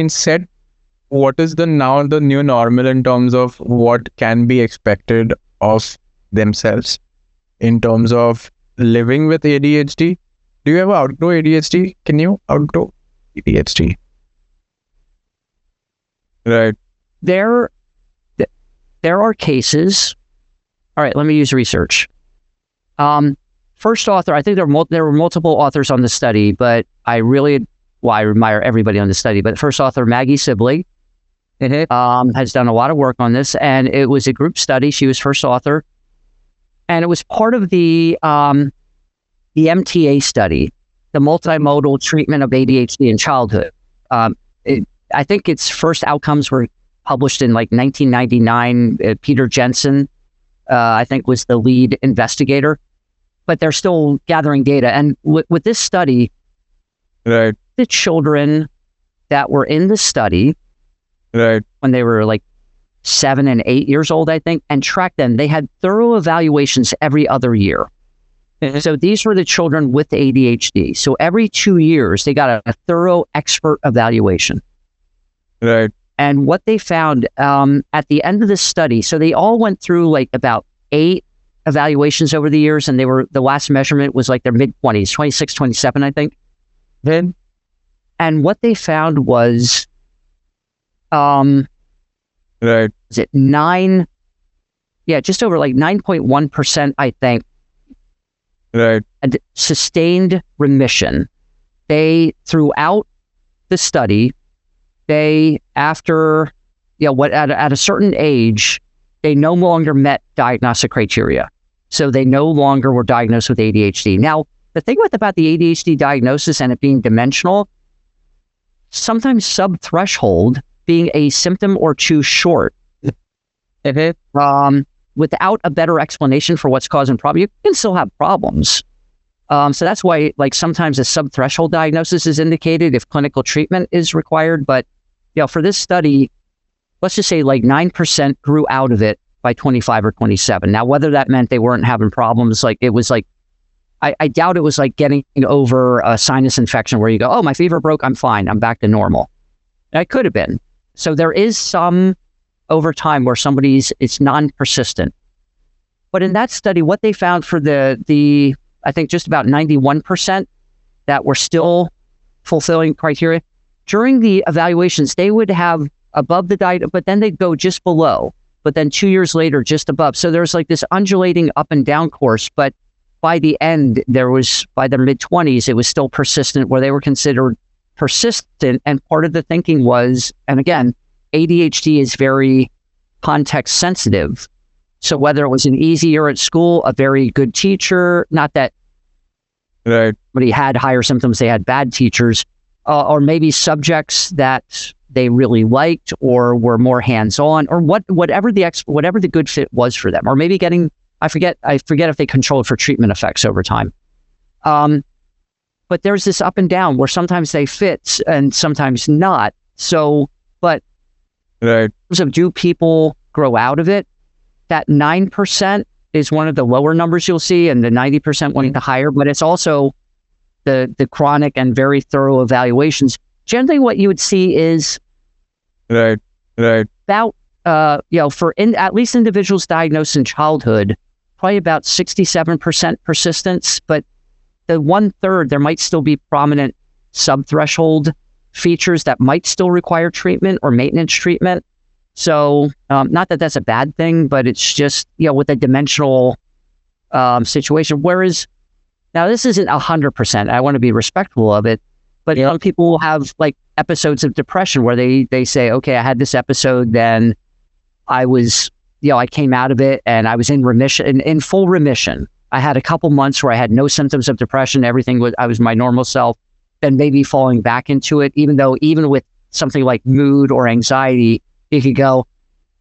set what is the new normal in terms of what can be expected of themselves in terms of living with ADHD. Do you ever outgrow ADHD? Can you outgrow ADHD? Right. There are cases. All right, let me use research. First author, I think there were multiple authors on the study, but I admire everybody on the study. But first author, Maggie Sibley, has done a lot of work on this, and it was a group study. She was first author, and it was part of the MTA study, the multimodal treatment of ADHD in childhood. I think its first outcomes were published in 1999. Peter Jensen, I think, was the lead investigator, but they're still gathering data. And with this study, right, the children that were in the study, right, when they were 7 and 8 years old, I think, and tracked them, they had thorough evaluations every other year. So these were the children with ADHD. So every 2 years, they got a thorough expert evaluation. Right. And what they found at the end of the study, so they all went through about 8 evaluations over the years, and the last measurement was their mid-20s, 26, 27, I think. Then, and what they found was, right, is it 9? Yeah, just over 9.1%, I think. Right. And sustained remission. They, throughout the study, after at a certain age, they no longer met diagnostic criteria. So they no longer were diagnosed with ADHD. Now, the thing about the ADHD diagnosis and it being dimensional, sometimes sub-threshold, being a symptom or two short, without a better explanation for what's causing problem, you can still have problems. So that's why sometimes a sub-threshold diagnosis is indicated if clinical treatment is required. But for this study, let's just say 9% grew out of it by 25 or 27. Now, whether that meant they weren't having problems, it was I doubt it was like getting over a sinus infection where you go, oh, my fever broke, I'm fine, I'm back to normal. That could have been. So there is some over time where it's non-persistent. But in that study, what they found for the I think just about 91% that were still fulfilling criteria, during the evaluations, they would have above the diet, but then they'd go just below, but then 2 years later, just above. So there's like this undulating up and down course, but by the end, by the mid-20s, it was still persistent, where they were considered persistent. And part of the thinking was, and again, ADHD is very context sensitive. So whether it was an easy year at school, a very good teacher, not that somebody had higher symptoms, they had bad teachers, or maybe subjects that they really liked or were more hands-on, or whatever the good fit was for them, or maybe getting, I forget if they controlled for treatment effects over time. But there's this up and down where sometimes they fit and sometimes not. So, but in terms of do people grow out of it, that 9% is one of the lower numbers you'll see, and the 90% one of the higher, but it's also the chronic and very thorough evaluations. Generally what you would see is about, at least individuals diagnosed in childhood, probably about 67% persistence, but the 1/3, there might still be prominent subthreshold features that might still require treatment or maintenance treatment. So not that that's a bad thing, but it's just, with a dimensional situation. Whereas now this isn't 100%. I want to be respectful of it, but some people will have like episodes of depression where they say, okay, I had this episode, then I was, I came out of it and I was in remission, in full remission. I had a couple months where I had no symptoms of depression. I was my normal self. Then maybe falling back into it, even with something like mood or anxiety, you could go,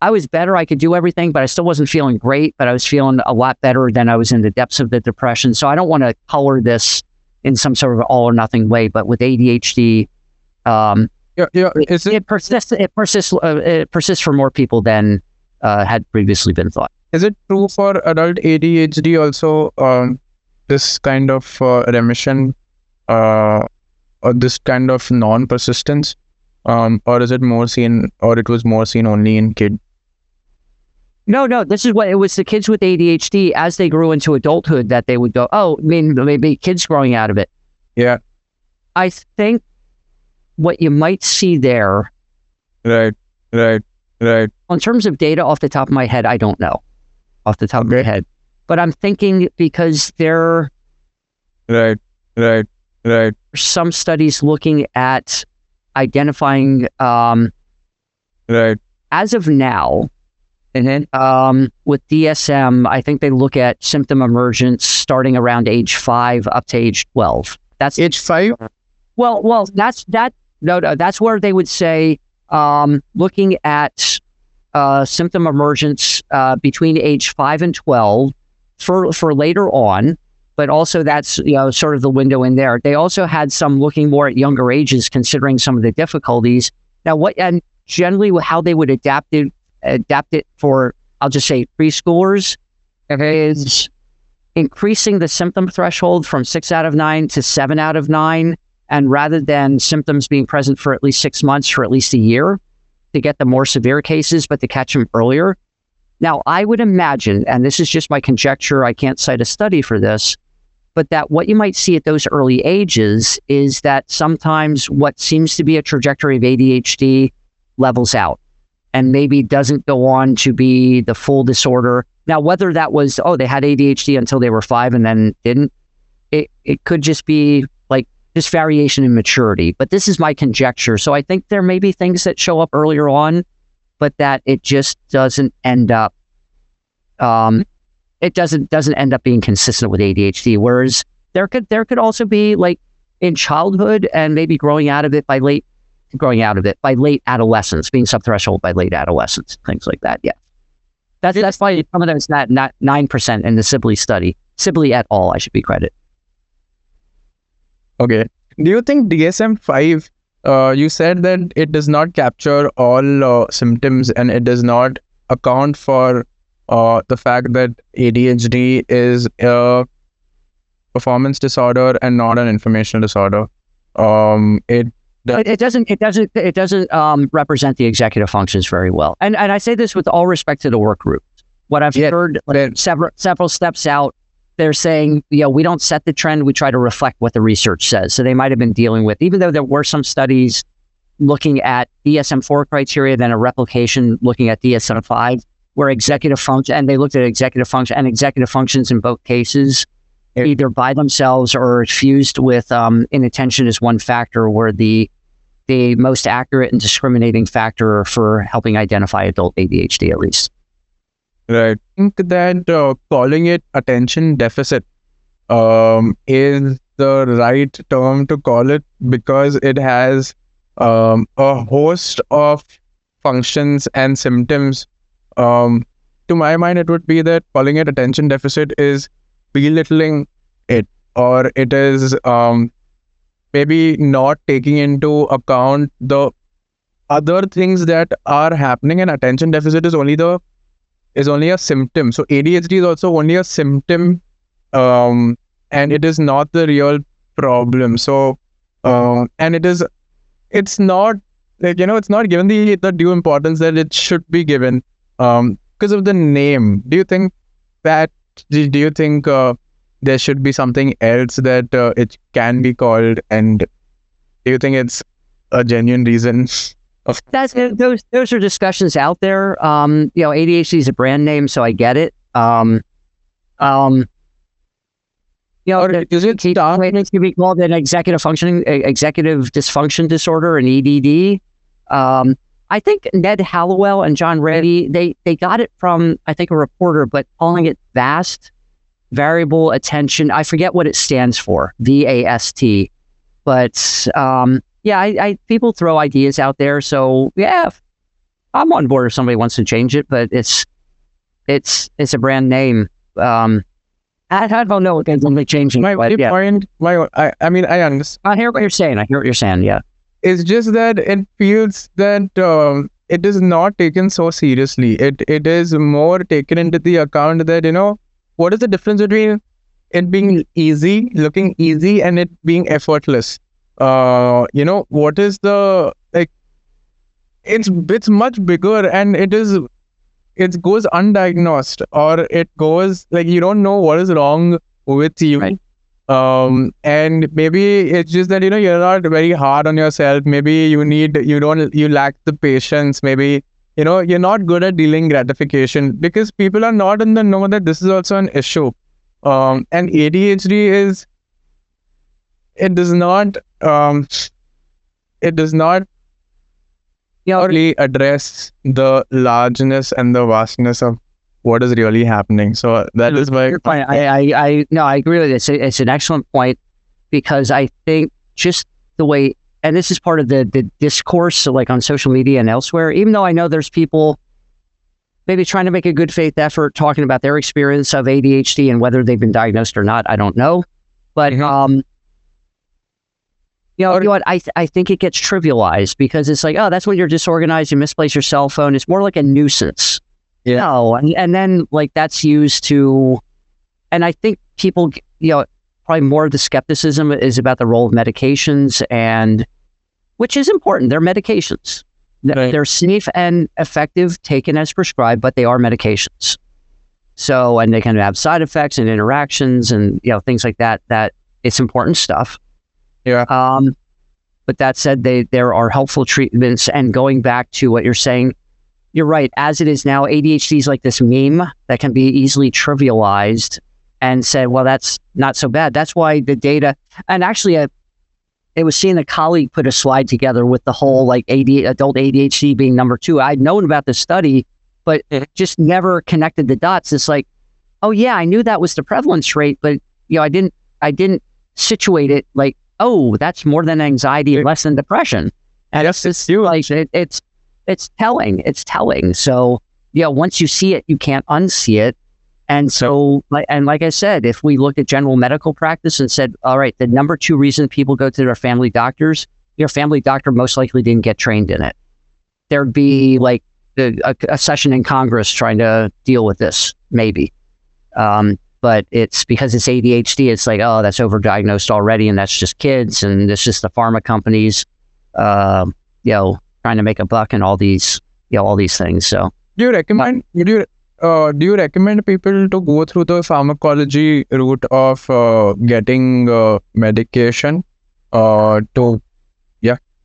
I was better, I could do everything, but I still wasn't feeling great, but I was feeling a lot better than I was in the depths of the depression. So I don't want to color this in some sort of all or nothing way, but with ADHD, it persists for more people than had previously been thought. Is it true for adult ADHD also, this kind of remission, or this kind of non-persistence, or is it more seen, or it was more seen only in kids? No, this is what it was. The kids with ADHD, as they grew into adulthood, that they would go, oh, maybe kids growing out of it. Yeah. I think what you might see there. Right. In terms of data off the top of my head, I don't know off the top of my head, but I'm thinking because there are some studies looking at identifying, as of now, and then with DSM, I think they look at symptom emergence starting around age 5 up to age 12. That's age 5. Well, that's that. No, that's where they would say looking at symptom emergence between age 5 and 12 for later on, but also that's sort of the window in there. They also had some looking more at younger ages, considering some of the difficulties. Now, generally how they would adapt it for, I'll just say preschoolers, is increasing the symptom threshold from 6 out of 9 to 7 out of 9. And rather than symptoms being present for at least 6 months, for at least a year, to get the more severe cases, but to catch them earlier. Now, I would imagine, and this is just my conjecture, I can't cite a study for this, but that what you might see at those early ages is that sometimes what seems to be a trajectory of ADHD levels out and maybe doesn't go on to be the full disorder. Now, whether that was, they had ADHD until they were 5 and then didn't, it could just be like this variation in maturity. But this is my conjecture. So I think there may be things that show up earlier on, but that it just doesn't end up, it doesn't end up being consistent with ADHD. Whereas there could also be like in childhood and maybe growing out of it by late adolescence, being subthreshold by late adolescence, things like that. Yeah. That's why some of them is not 9% in the Sibley study. Sibley et al., I should be credited. Okay. Do you think DSM-5, you said that it does not capture all symptoms and it does not account for the fact that ADHD is performance disorder and not an informational disorder. It It doesn't represent the executive functions very well. And I say this with all respect to the work group. What I've heard several steps out, they're saying, we don't set the trend, we try to reflect what the research says. So they might have been dealing with, even though there were some studies looking at DSM-4 criteria, then a replication looking at DSM-5, where executive function, and they looked at executive function and executive functions in both cases, either by themselves or fused with inattention as one factor, were the most accurate and discriminating factor for helping identify adult ADHD, at least. Right. I think that calling it attention deficit is the right term to call it, because it has a host of functions and symptoms. To my mind, it would be that calling it attention deficit is belittling it, or it is maybe not taking into account the other things that are happening. And attention deficit is only a symptom. So ADHD is also only a symptom, and it is not the real problem. So and it's not it's not given the due importance that it should be given because of the name. Do you think there should be something else that it can be called, and do you think it's a genuine reason? Those are discussions out there. ADHD is a brand name, so I get it. Is it it could be called an executive dysfunction disorder, an EDD. I think Ned Hallowell and John Reddy, they got it from, I think, a reporter, but calling it vast variable attention. I forget what it stands for, VAST. But I people throw ideas out there. So yeah, I'm on board if somebody wants to change it, but it's a brand name. I don't know if it's only changing. I mean, I understand. I hear what you're saying. Yeah. It's just that it feels that it is not taken so seriously. It is more taken into the account that, what is the difference between it being easy, looking easy, and it being effortless? What is the, it's much bigger, and it goes undiagnosed, or it goes you don't know what is wrong with you. Right. And maybe it's just that, you're not very hard on yourself. Maybe you lack the patience. Maybe, you're not good at dealing gratification, because people are not in the know that this is also an issue. And ADHD it does not really address the largeness and the vastness of what is really happening. So that is why I agree with it. It's an excellent point, because I think just the way, and this is part of the discourse, so on social media and elsewhere, even though I know there's people maybe trying to make a good faith effort talking about their experience of ADHD and whether they've been diagnosed or not, I don't know. But, you know what, I think it gets trivialized, because it's that's when you're disorganized, you misplace your cell phone. It's more like a nuisance. Yeah. No, and then that's used to, and I think people, probably more of the skepticism is about the role of medications, and which is important. They're medications. Right. They're safe and effective, taken as prescribed, but they are medications. So, and they can have side effects and interactions and things like that. That it's important stuff. Yeah. But that said, there are helpful treatments, and going back to what you're saying, you're right. As it is now, ADHD is like this meme that can be easily trivialized and said, well, that's not so bad. That's why the data, and actually it was seeing a colleague put a slide together with the whole adult ADHD being number 2. I'd known about the study, but just never connected the dots. It's oh yeah, I knew that was the prevalence rate, but I didn't situate it oh, that's more than anxiety and less than depression. And yes, it's telling. It's telling. So once you see it, you can't unsee it. And so, like I said, if we looked at general medical practice and said, all right, the number 2 reason people go to their family doctors, your family doctor most likely didn't get trained in it. There'd be a session in Congress trying to deal with this, maybe. but it's because it's ADHD. It's like, oh, that's overdiagnosed already, and that's just kids, and it's just the pharma companies, trying to make a buck and all these things. So, do you recommend people to go through the pharmacology route of getting medication to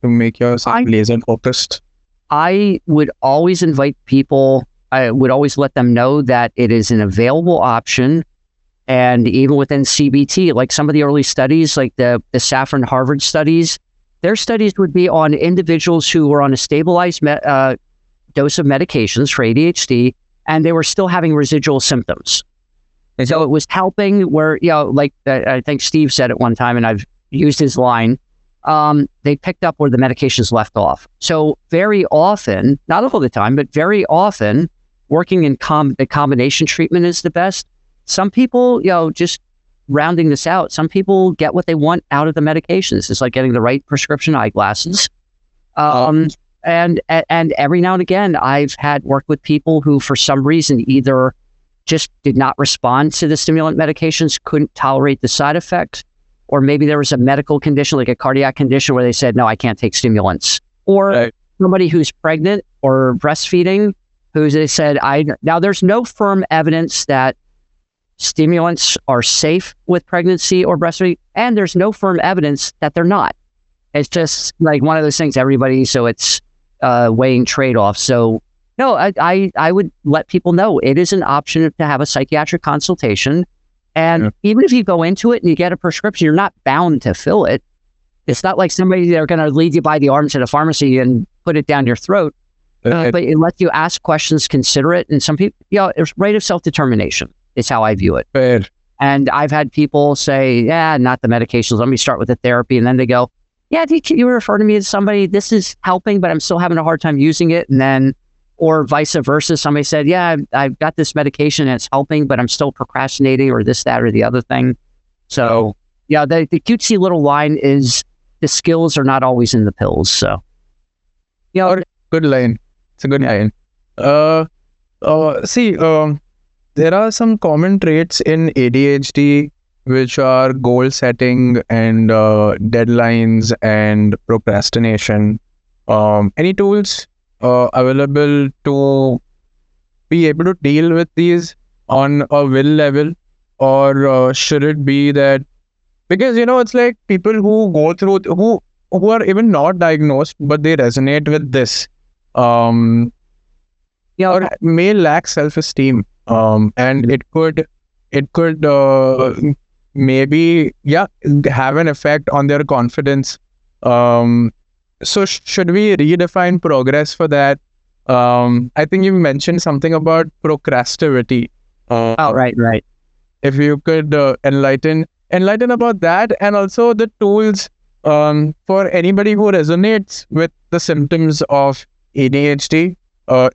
make yourself laser focused? I would always invite people. I would always let them know that it is an available option. And even within CBT, like some of the early studies, like the Saffron Harvard studies, their studies would be on individuals who were on a stabilized dose of medications for ADHD, and they were still having residual symptoms. And so it was helping where, like I think Steve said at one time, and I've used his line, they picked up where the medications left off. So very often, not all the time, but very often, working in the combination treatment is the best. Some people, just rounding this out, some people get what they want out of the medications. It's like getting the right prescription eyeglasses. And every now and again, I've had work with people who, for some reason, either just did not respond to the stimulant medications, couldn't tolerate the side effects, or maybe there was a medical condition, like a cardiac condition, where they said, no, I can't take stimulants. Or somebody who's pregnant or breastfeeding, who they said, now there's no firm evidence that stimulants are safe with pregnancy or breastfeeding, and there's no firm evidence that they're not. It's just like one of those things, so it's weighing trade-offs. So no, I would let people know it is an option to have a psychiatric consultation. And even if you go into it and you get a prescription, you're not bound to fill it. It's not like they're going to lead you by the arms to the pharmacy and put it down your throat. But it lets you ask questions, consider it. And some people, it's right of self-determination is how I view it. Fair. And I've had people say, not the medications. Let me start with the therapy. And then they go, can you refer to me as somebody, this is helping, but I'm still having a hard time using it. And then, or vice versa. Somebody said, I've got this medication and it's helping, but I'm still procrastinating, or this, that, or the other thing. So the cutesy little line is the skills are not always in the pills. So, good line. It's a good line. There are some common traits in ADHD, which are goal setting and deadlines and procrastination. Any tools available to be able to deal with these on a will level, or should it be that, because it's like people who go through who are even not diagnosed but they resonate with this, or may lack self-esteem, and it could maybe have an effect on their confidence. So should we redefine progress for that? I think you mentioned something about procrastination. Right. If you could enlighten about that, and also the tools for anybody who resonates with the symptoms of ADHD,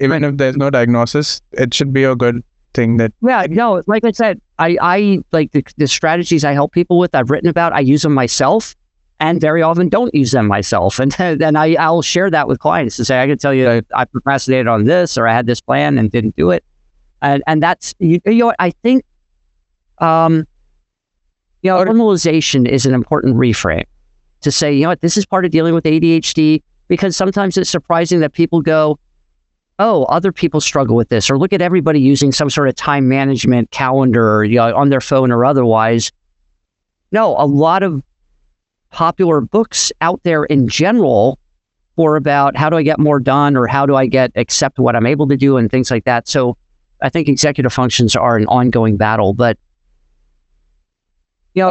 even if there's no diagnosis, it should be a good thing that. Like I said, I like the strategies I help people with, I've written about, I use them myself, and very often don't use them myself. And then I'll share that with clients to say, I can tell you I procrastinated on this, or I had this plan and didn't do it. And that's, I think, normalization is an important reframe to say, this is part of dealing with ADHD, because sometimes it's surprising that people go, oh, other people struggle with this, or look at everybody using some sort of time management calendar, on their phone or otherwise. No, a lot of popular books out there in general for about how do I get more done, or how do I accept what I'm able to do, and things like that. So I think executive functions are an ongoing battle, but like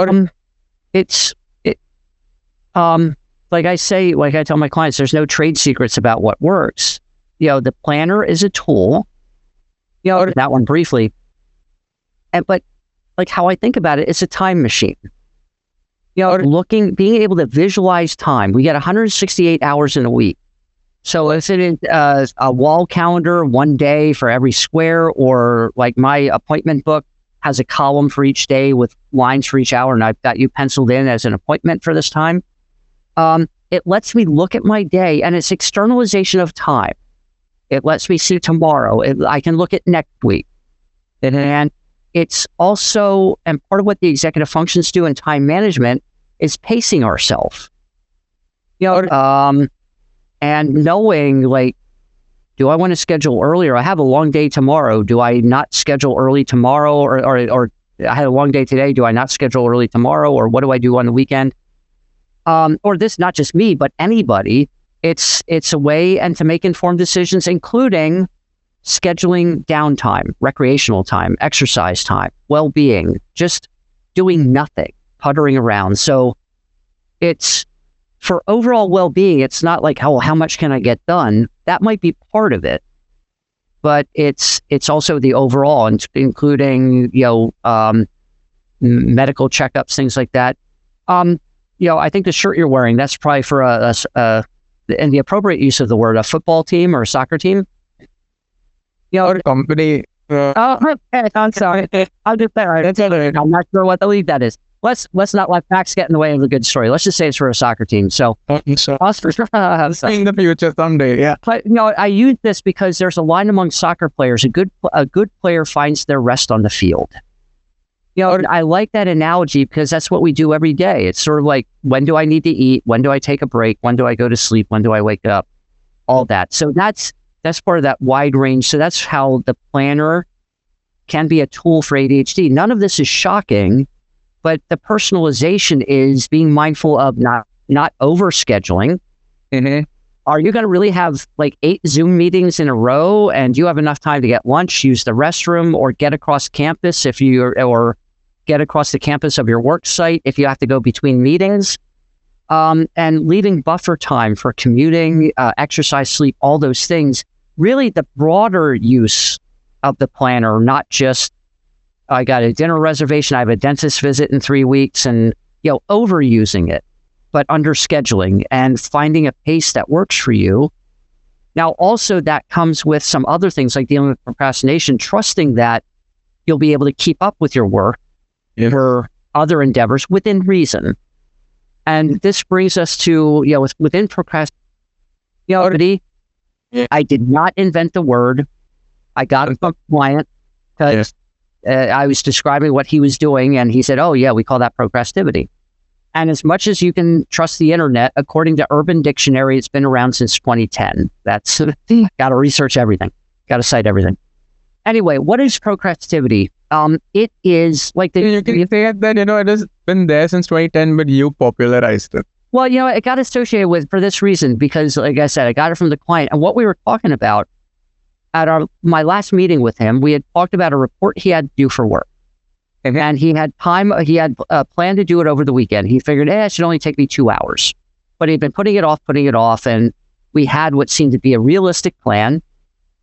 I tell my clients, there's no trade secrets about what works. The planner is a tool, that one briefly. But like how I think about it, it's a time machine. Being able to visualize time. We get 168 hours in a week. So if it is a wall calendar, one day for every square, or like my appointment book has a column for each day with lines for each hour, and I've got you penciled in as an appointment for this time. It lets me look at my day, and it's externalization of time. It lets me see tomorrow. I can look at next week. And it's also, and part of what the executive functions do in time management is pacing ourselves. And knowing, like, do I want to schedule earlier? I have a long day tomorrow. Do I not schedule early tomorrow? Or I had a long day today. Do I not schedule early tomorrow? Or what do I do on the weekend? Or this, not just me, but anybody. It's a way and to make informed decisions, including scheduling downtime, recreational time, exercise time, well-being, just doing nothing, puttering around. So it's for overall well-being. It's not like, how much can I get done? That might be part of it, but it's also the overall, including medical checkups, things like that. I think the shirt you're wearing, that's probably for in the appropriate use of the word, a football team or a soccer team. Or company. I'm sorry. I'll just say, right. I'm not sure what the league that is. Let's not let facts get in the way of the good story. Let's just say it's for a soccer team. So, us for sure. In the future, someday, yeah. But I use this because there's a line among soccer players. A good player finds their rest on the field. I like that analogy because that's what we do every day. It's sort of like, when do I need to eat? When do I take a break? When do I go to sleep? When do I wake up? All that. So that's part of that wide range. So that's how the planner can be a tool for ADHD. None of this is shocking, but the personalization is being mindful of not overscheduling. Mm-hmm. Are you going to really have like 8 Zoom meetings in a row, and do you have enough time to get lunch, use the restroom, or get across campus or get across the campus of your work site if you have to go between meetings? And leaving buffer time for commuting, exercise, sleep, all those things. Really the broader use of the planner, not just, I got a dinner reservation, I have a dentist visit in 3 weeks, and overusing it, but under scheduling and finding a pace that works for you. Now, also that comes with some other things like dealing with procrastination, trusting that you'll be able to keep up with your work or other endeavors within reason. And this brings us to, within procrastination, I did not invent the word. I got it from a client because I was describing what he was doing, and he said, "Oh yeah, we call that procrastination." And as much as you can trust the internet, according to Urban Dictionary, it's been around since 2010. That's got to research everything, got to cite everything. Anyway, what is procrastination? It is like you can say that it has been there since 2010, but you popularized it. Well, it got associated with for this reason, because like I said, I got it from the client. And what we were talking about at my last meeting with him, we had talked about a report he had to do for work. And he had planned to do it over the weekend. He figured, it should only take me 2 hours. But he'd been putting it off. And we had what seemed to be a realistic plan.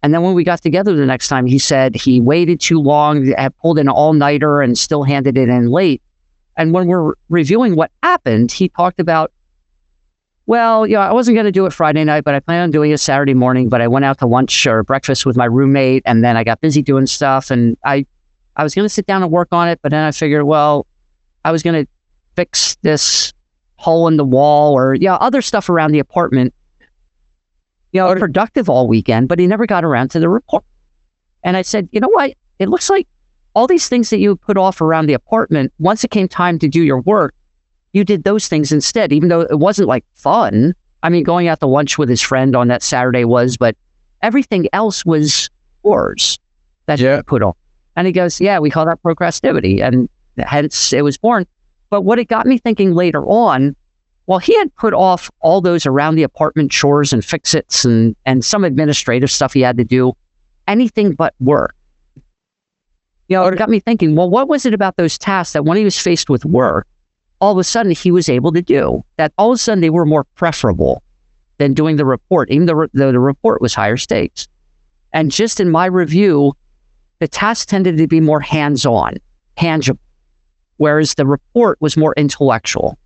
And then when we got together the next time, he said he waited too long, had pulled in an all-nighter and still handed it in late. And when we're reviewing what happened, he talked about, well, I wasn't going to do it Friday night, but I planned on doing it Saturday morning. But I went out to lunch or breakfast with my roommate, and then I got busy doing stuff. And I was going to sit down and work on it, but then I figured, well, I was going to fix this hole in the wall or other stuff around the apartment. Productive all weekend, but he never got around to the report. And I said, you know what? It looks like all these things that you put off around the apartment, once it came time to do your work, you did those things instead, even though it wasn't like fun. I mean, going out to lunch with his friend on that Saturday was, but everything else was chores that you put off. And he goes, yeah, we call that procrastination. And hence it was born. But what it got me thinking later on, well, he had put off all those around the apartment chores and fix-its and some administrative stuff he had to do, anything but work. It got me thinking, well, what was it about those tasks that when he was faced with work, all of a sudden he was able to do, that all of a sudden they were more preferable than doing the report, even though the report was higher stakes. And just in my review, the tasks tended to be more hands-on, tangible, whereas the report was more intellectual.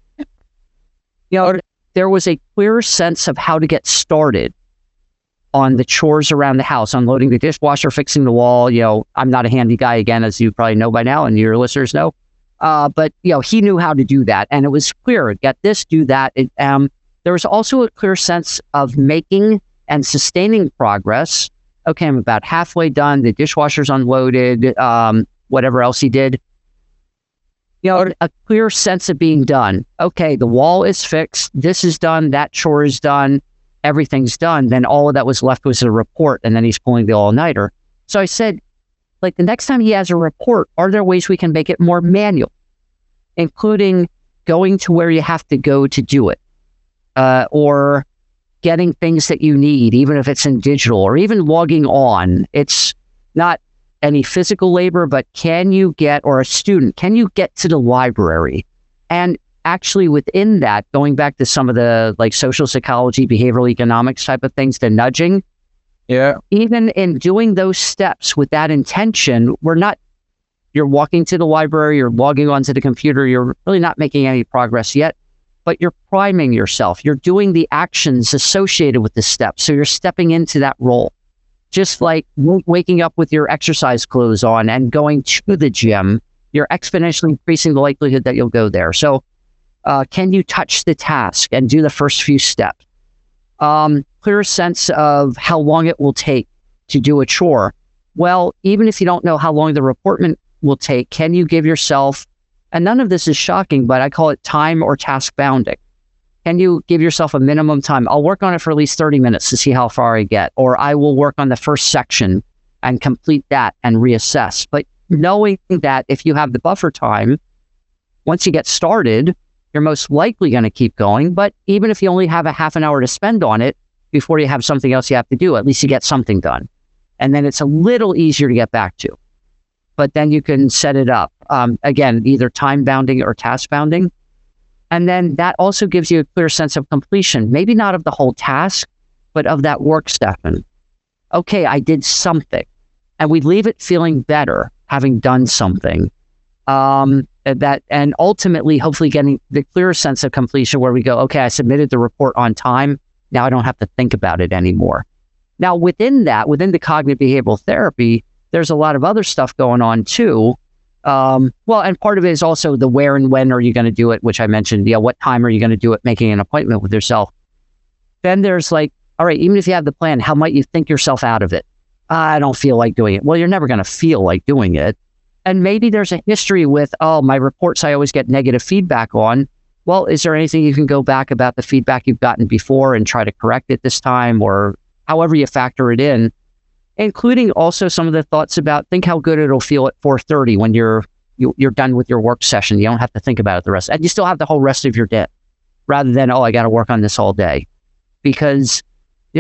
There was a clear sense of how to get started on the chores around the house, unloading the dishwasher, fixing the wall. I'm not a handy guy, again, as you probably know by now, and your listeners know. But he knew how to do that, and it was clear, get this, do that. There was also a clear sense of making and sustaining progress. Okay, I'm about halfway done. The dishwasher's unloaded. whatever else he did. A clear sense of being done. Okay, the wall is fixed. This is done. That chore is done. Everything's done. Then all of that was left was a report, and then he's pulling the all-nighter. So I said, like, the next time he has a report, are there ways we can make it more manual, including going to where you have to go to do it, or getting things that you need, even if it's in digital, or even logging on. It's not any physical labor, but can you get to the library? And actually within that, going back to some of the like social psychology, behavioral economics type of things, the nudging, even in doing those steps with that intention, you're walking to the library, you're logging onto the computer, you're really not making any progress yet, but you're priming yourself. You're doing the actions associated with the steps. So you're stepping into that role. Just like waking up with your exercise clothes on and going to the gym, you're exponentially increasing the likelihood that you'll go there. So can you touch the task and do the first few steps? Clear sense of how long it will take to do a chore. Well, even if you don't know how long the reportment will take, can you give yourself, and none of this is shocking, but I call it time or task bounding. Can you give yourself a minimum time? I'll work on it for at least 30 minutes to see how far I get, or I will work on the first section and complete that and reassess. But knowing that if you have the buffer time, once you get started, you're most likely going to keep going. But even if you only have a half an hour to spend on it before you have something else you have to do, at least you get something done. And then it's a little easier to get back to. But then you can set it up. Again, either time bounding or task bounding. And then that also gives you a clear sense of completion, maybe not of the whole task, but of that work step. Okay, I did something. And we leave it feeling better, having done something. And ultimately, hopefully getting the clear sense of completion where we go, okay, I submitted the report on time. Now I don't have to think about it anymore. Now, within the cognitive behavioral therapy, there's a lot of other stuff going on too. And part of it is also the where and when are you going to do it, which I mentioned, what time are you going to do it, making an appointment with yourself. Then there's like, all right, even if you have the plan, how might you think yourself out of it? I don't feel like doing it. Well, you're never going to feel like doing it. And maybe there's a history with, my reports, I always get negative feedback on. Well, is there anything you can go back about the feedback you've gotten before and try to correct it this time, or however you factor it in? Including also some of the thoughts about, think how good it'll feel at 4:30 when you're done with your work session. You don't have to think about it the rest, and you still have the whole rest of your day, rather than, I got to work on this all day. Because,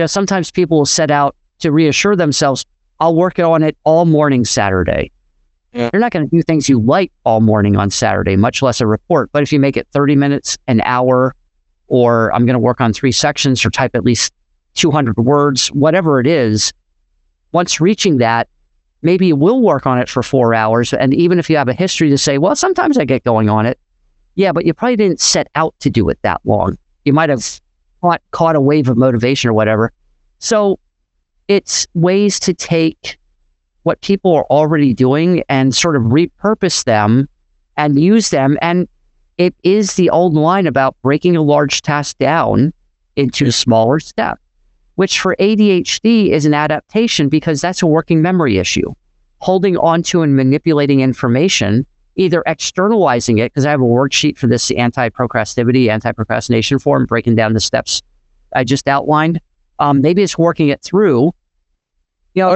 sometimes people will set out to reassure themselves, I'll work on it all morning Saturday. Yeah. You're not going to do things you like all morning on Saturday, much less a report. But if you make it 30 minutes, an hour, or I'm going to work on 3 sections or type at least 200 words, whatever it is, once reaching that, maybe you will work on it for 4 hours. And even if you have a history to say, well, sometimes I get going on it. Yeah, but you probably didn't set out to do it that long. You might have caught a wave of motivation or whatever. So it's ways to take what people are already doing and sort of repurpose them and use them. And it is the old line about breaking a large task down into smaller steps, which for ADHD is an adaptation because that's a working memory issue. Holding on to and manipulating information, either externalizing it, because I have a worksheet for this anti-procrastination form, breaking down the steps I just outlined. Maybe it's working it through.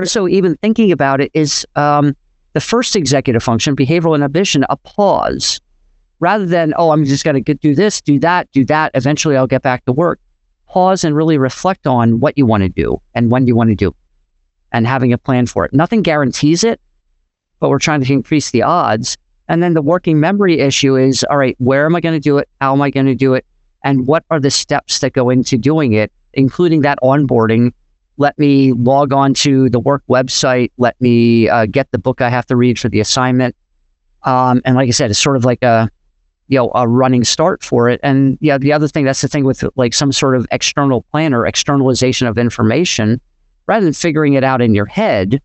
So even thinking about it is the first executive function, behavioral inhibition, a pause. Rather than, I'm just going to do this, do that, eventually I'll get back to work. Pause and really reflect on what you want to do and when you want to do, and having a plan for it. Nothing guarantees it, but we're trying to increase the odds. And then the working memory issue is, all right, where am I going to do it? How am I going to do it? And what are the steps that go into doing it, including that onboarding? Let me log on to the work website. Let me get the book I have to read for the assignment. And like I said, it's sort of like a running start for it. And the other thing, that's the thing with like some sort of external plan or externalization of information, rather than figuring it out in your head,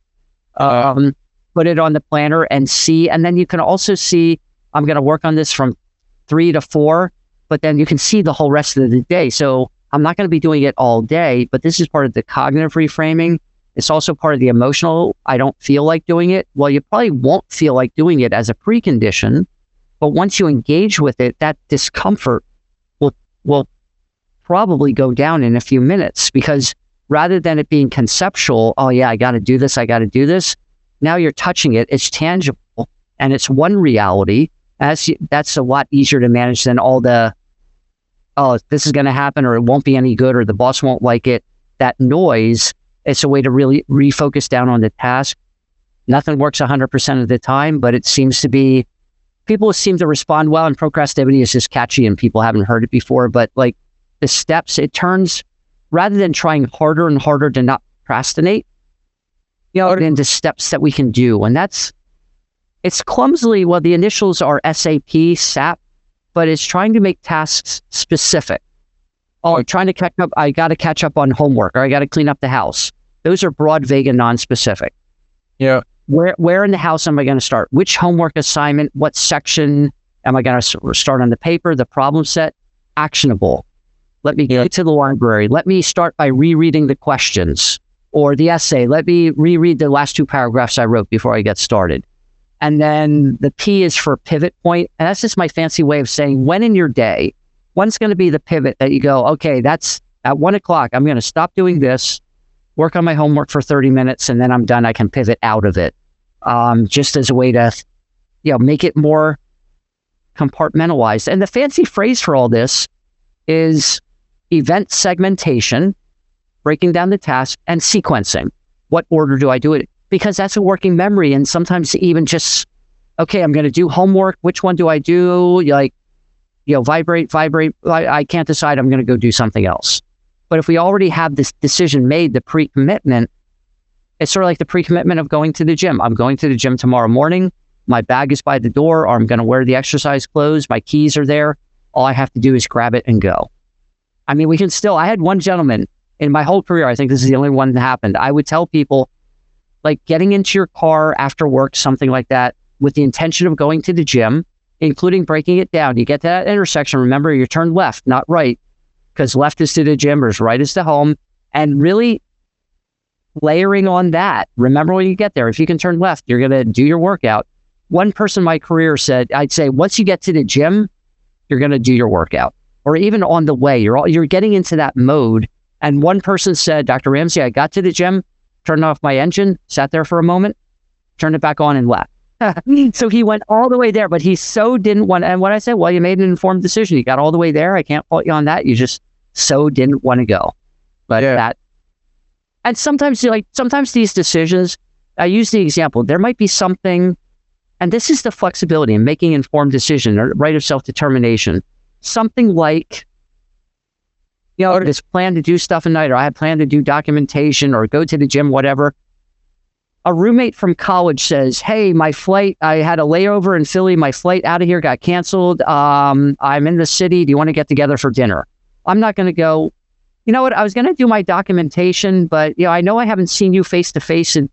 put it on the planner and see. And then you can also see, I'm going to work on this from 3 to 4, but then you can see the whole rest of the day. So I'm not going to be doing it all day, but this is part of the cognitive reframing. It's also part of the emotional, I don't feel like doing it. Well, you probably won't feel like doing it as a precondition, but once you engage with it, that discomfort will probably go down in a few minutes, because rather than it being conceptual, oh yeah, I got to do this. Now you're touching it. It's tangible and it's one reality. That's a lot easier to manage than all the, oh, this is going to happen, or it won't be any good, or the boss won't like it. That noise, it's a way to really refocus down on the task. Nothing works 100% of the time, but it seems to be, people seem to respond well, and procrastination is just catchy and people haven't heard it before. But like the steps, it turns, rather than trying harder and harder to not procrastinate, into steps that we can do. And it's clumsily, well, the initials are SAP, but it's trying to make tasks specific. Oh, I'm trying to catch up. I got to catch up on homework, or I got to clean up the house. Those are broad, vague, and non-specific. Yeah. Where in the house am I going to start? Which homework assignment? What section am I going to start on? The paper, the problem set, actionable. Let me get to the library. Let me start by rereading the questions or the essay. Let me reread the last 2 paragraphs I wrote before I get started. And then the P is for pivot point. And that's just my fancy way of saying, when in your day, when's going to be the pivot that you go, okay, that's at 1 o'clock, I'm going to stop doing this, work on my homework for 30 minutes, and then I'm done. I can pivot out of it. Just as a way to, make it more compartmentalized. And the fancy phrase for all this is event segmentation, breaking down the task, and sequencing. What order do I do it? Because that's a working memory. And sometimes even just, okay, I'm going to do homework. Which one do I do? Vibrate. I can't decide. I'm going to go do something else. But if we already have this decision made, the pre-commitment, it's sort of like the pre-commitment of going to the gym. I'm going to the gym tomorrow morning. My bag is by the door, or I'm going to wear the exercise clothes. My keys are there. All I have to do is grab it and go. I mean, I had one gentleman in my whole career, I think this is the only one that happened. I would tell people, like, getting into your car after work, something like that, with the intention of going to the gym, including breaking it down. You get to that intersection, remember, you turn left, not right, because left is to the gym, or right is to home, and really layering on that. Remember when you get there, if you can turn left, you're going to do your workout. One person in my career said, I'd say, once you get to the gym, you're going to do your workout. Or even on the way, you're getting into that mode. And one person said, Dr. Ramsey, I got to the gym, turned off my engine, sat there for a moment, turned it back on, and left. So he went all the way there, but he so didn't want, and when I said, well, you made an informed decision. You got all the way there. I can't fault you on that. You just so didn't want to go. But and sometimes these decisions, I use the example, there might be something, and this is the flexibility in making informed decision or right of self-determination. Something like, this plan to do stuff at night, or I had planned to do documentation or go to the gym, whatever. A roommate from college says, hey, my flight, I had a layover in Philly. My flight out of here got canceled. I'm in the city. Do you want to get together for dinner? I'm not going to go, you know what? I was going to do my documentation, but, I know I haven't seen you face to face in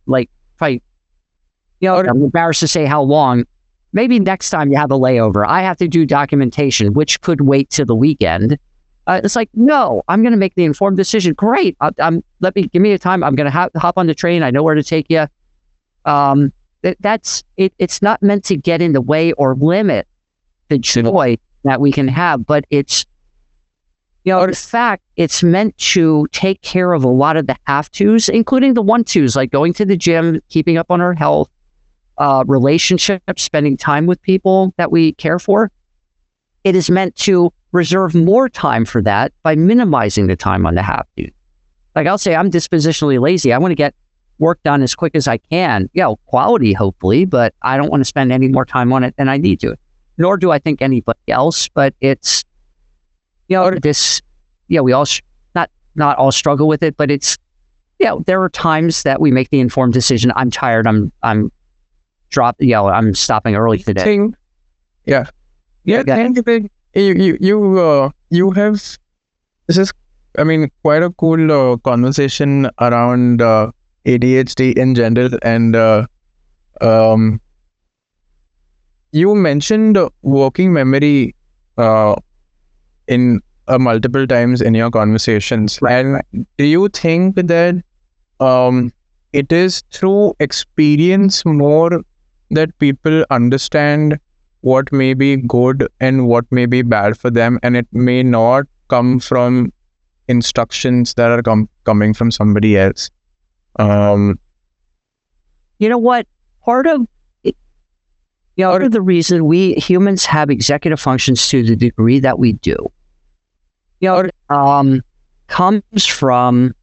probably, I'm embarrassed to say how long. Maybe next time you have a layover, I have to do documentation, which could wait till the weekend. It's like, no, I'm going to make the informed decision. Great. Give me a time. I'm going to hop on the train. I know where to take you. It's not meant to get in the way or limit the joy that we can have, but it's, in fact, it's meant to take care of a lot of the have-tos, including the want-tos, like going to the gym, keeping up on our health, relationships, spending time with people that we care for. It is meant to reserve more time for that by minimizing the time on the have-to. Like I'll say, I'm dispositionally lazy. I want to get work done as quick as I can. Quality, hopefully, but I don't want to spend any more time on it than I need to. Nor do I think anybody else, but it's, we all, not all struggle with it, but it's, there are times that we make the informed decision. I'm tired. I'm stopping early today. Thank you. You have, this is, quite a cool conversation around ADHD in general, and you mentioned working memory in multiple times in your conversations. Right. And do you think that it is through experience more that people understand what may be good and what may be bad for them, and it may not come from instructions that are coming from somebody else. You know what? Part of the reason we humans have executive functions to the degree that we do, comes from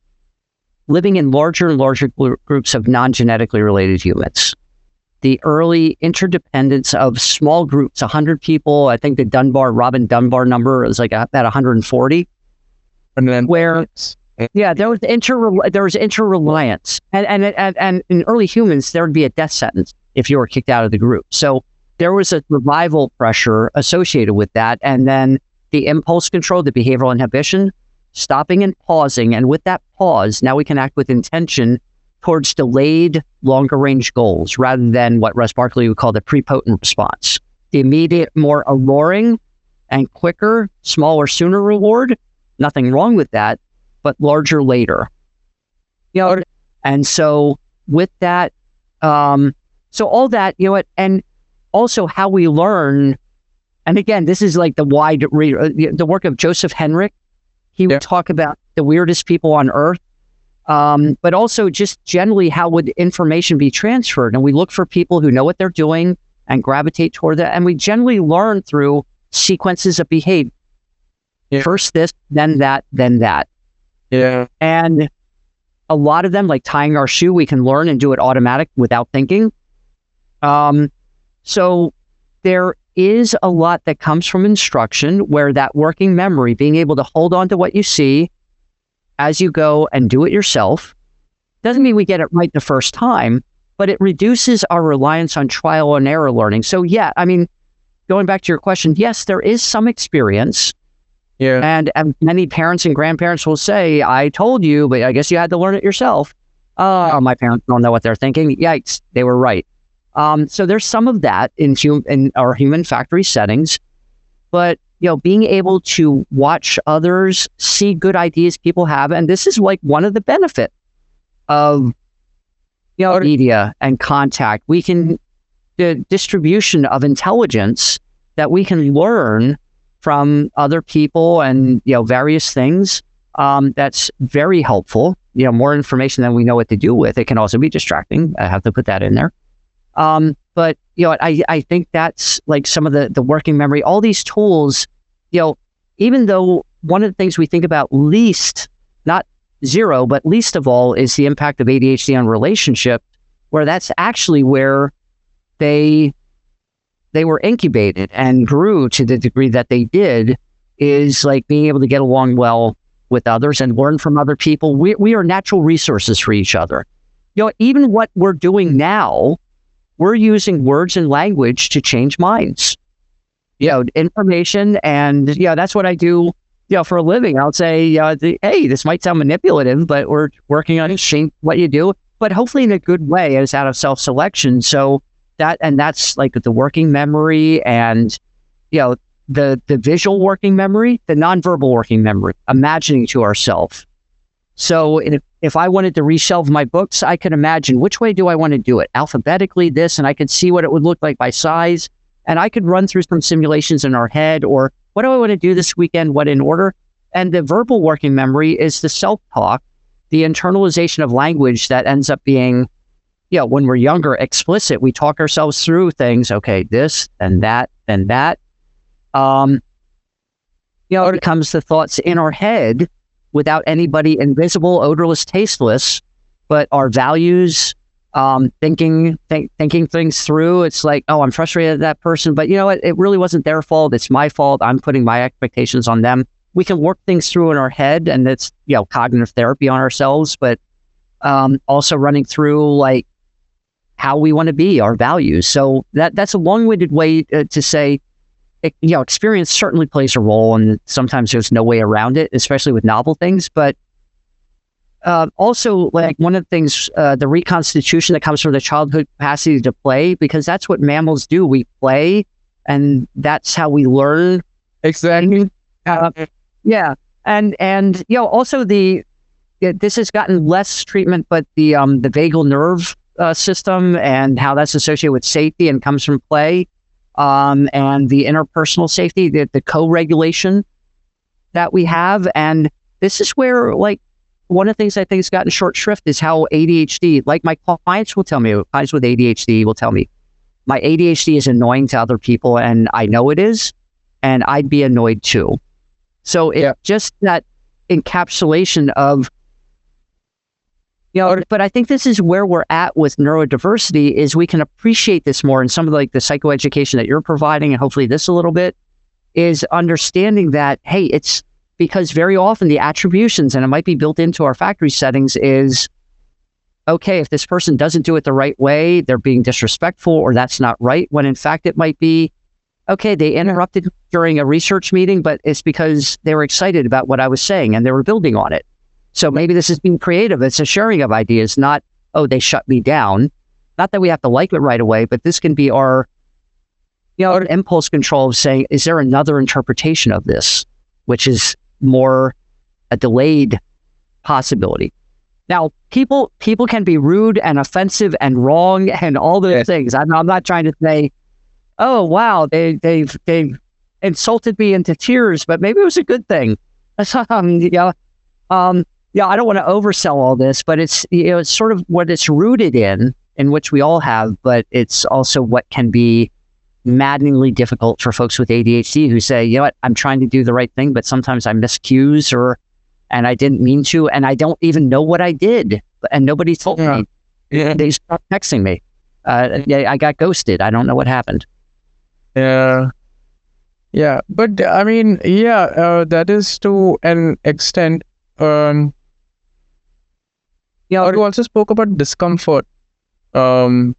living in larger and larger groups of non-genetically related humans. The early interdependence of small groups, 100 people, I think the Robin Dunbar number is like about 140. And then there was interreliance. And in early humans, there would be a death sentence if you were kicked out of the group. So there was a survival pressure associated with that. And then the impulse control, the behavioral inhibition, stopping and pausing. And with that pause, now we can act with intention towards delayed, longer range goals, rather than what Russ Barkley would call the prepotent response. The immediate, more alluring and quicker, smaller, sooner reward. Nothing wrong with that, but larger later. And so with that, so all that, and also how we learn. And again, this is like the work of Joseph Henrich. He would talk about the weirdest people on earth, but also just generally how would information be transferred. And we look for people who know what they're doing and gravitate toward that. And we generally learn through sequences of behavior. Yeah. First this, then that, then that. Yeah. And a lot of them, like tying our shoe, we can learn and do it automatic without thinking. So there is a lot that comes from instruction where that working memory, being able to hold on to what you see as you go and do it yourself, doesn't mean we get it right the first time, but it reduces our reliance on trial and error learning. So yeah, I mean, going back to your question, yes, there is some experience. Yeah. And many parents and grandparents will say, I told you, but I guess you had to learn it yourself. My parents don't know what they're thinking. Yikes, they were right. So there's some of that in our human factory settings, but being able to watch others, see good ideas people have, and this is like one of the benefits of media and contact. We can the distribution of intelligence that we can learn from other people and various things. That's very helpful. More information than we know what to do with. It can also be distracting. I have to put that in there. But I think that's like some of the working memory. All these tools, even though one of the things we think about least, not zero, but least of all, is the impact of ADHD on relationship, where that's actually where they were incubated and grew to the degree that they did, is like being able to get along well with others and learn from other people. We are natural resources for each other. Even what we're doing now, we're using words and language to change minds. Information, and that's what I do. For a living, I'll say, hey, this might sound manipulative, but we're working on changing what you do, but hopefully in a good way, as out of self-selection. So that's like the working memory, and the visual working memory, the nonverbal working memory, imagining to ourselves. So if I wanted to reshelve my books, I could imagine which way do I want to do it, alphabetically, this, and I could see what it would look like by size, and I could run through some simulations in our head, or what do I want to do this weekend, what in order. And the verbal working memory is the self-talk, the internalization of language that ends up being, when we're younger, explicit. We talk ourselves through things. Okay, this and that and that. It becomes the thoughts in our head without anybody, invisible, odorless, tasteless, but our values, thinking things through. It's like, oh, I'm frustrated at that person, but it really wasn't their fault. It's my fault. I'm putting my expectations on them. We can work things through in our head, and it's, cognitive therapy on ourselves, but also running through like how we want to be, our values. So that's a long-winded way to say, experience certainly plays a role, and sometimes there's no way around it, especially with novel things. But also, like one of the things, the reconstitution that comes from the childhood capacity to play, because that's what mammals do. We play, and that's how we learn. Exactly. Yeah. And also this has gotten less treatment, but the vagal nerve system and how that's associated with safety and comes from play, and the interpersonal safety, the co-regulation that we have. And this is where, like, one of the things I think has gotten short shrift is how ADHD, like my clients will tell me, clients with ADHD will tell me, my ADHD is annoying to other people, and I know it is, and I'd be annoyed too. So it's just that encapsulation of, but I think this is where we're at with neurodiversity, is we can appreciate this more. And some of the psychoeducation that you're providing, and hopefully this a little bit, is understanding that, hey, it's because very often the attributions, and it might be built into our factory settings, is, okay, if this person doesn't do it the right way, they're being disrespectful, or that's not right, when in fact it might be, okay, they interrupted during a research meeting, but it's because they were excited about what I was saying and they were building on it. So maybe this is being creative. It's a sharing of ideas, not, oh, they shut me down. Not that we have to like it right away, but this can be our, our impulse control of saying, is there another interpretation of this, which is more a delayed possibility. Now, people can be rude and offensive and wrong and all those things. I'm not trying to say, oh wow, they've insulted me into tears, but maybe it was a good thing. I don't want to oversell all this, but it's it's sort of what it's rooted in which we all have, but it's also what can be maddeningly difficult for folks with ADHD who say, you know what, I'm trying to do the right thing, but sometimes I miss cues, and I didn't mean to, and I don't even know what I did, and nobody told me. Yeah. They stopped texting me. I got ghosted. I don't know what happened. Yeah. But I mean, that is to an extent. You also spoke about discomfort. And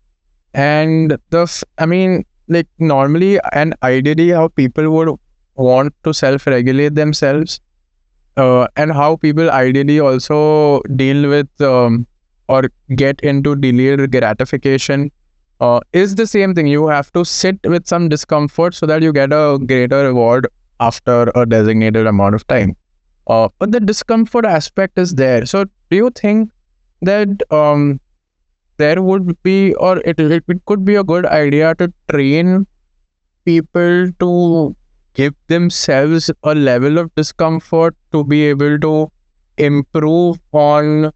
like normally and ideally how people would want to self-regulate themselves, and how people ideally also deal with or get into delayed gratification is the same thing. You have to sit with some discomfort so that you get a greater reward after a designated amount of time. But the discomfort aspect is there. So do you think that there would be, or it could be a good idea to train people to give themselves a level of discomfort to be able to improve on,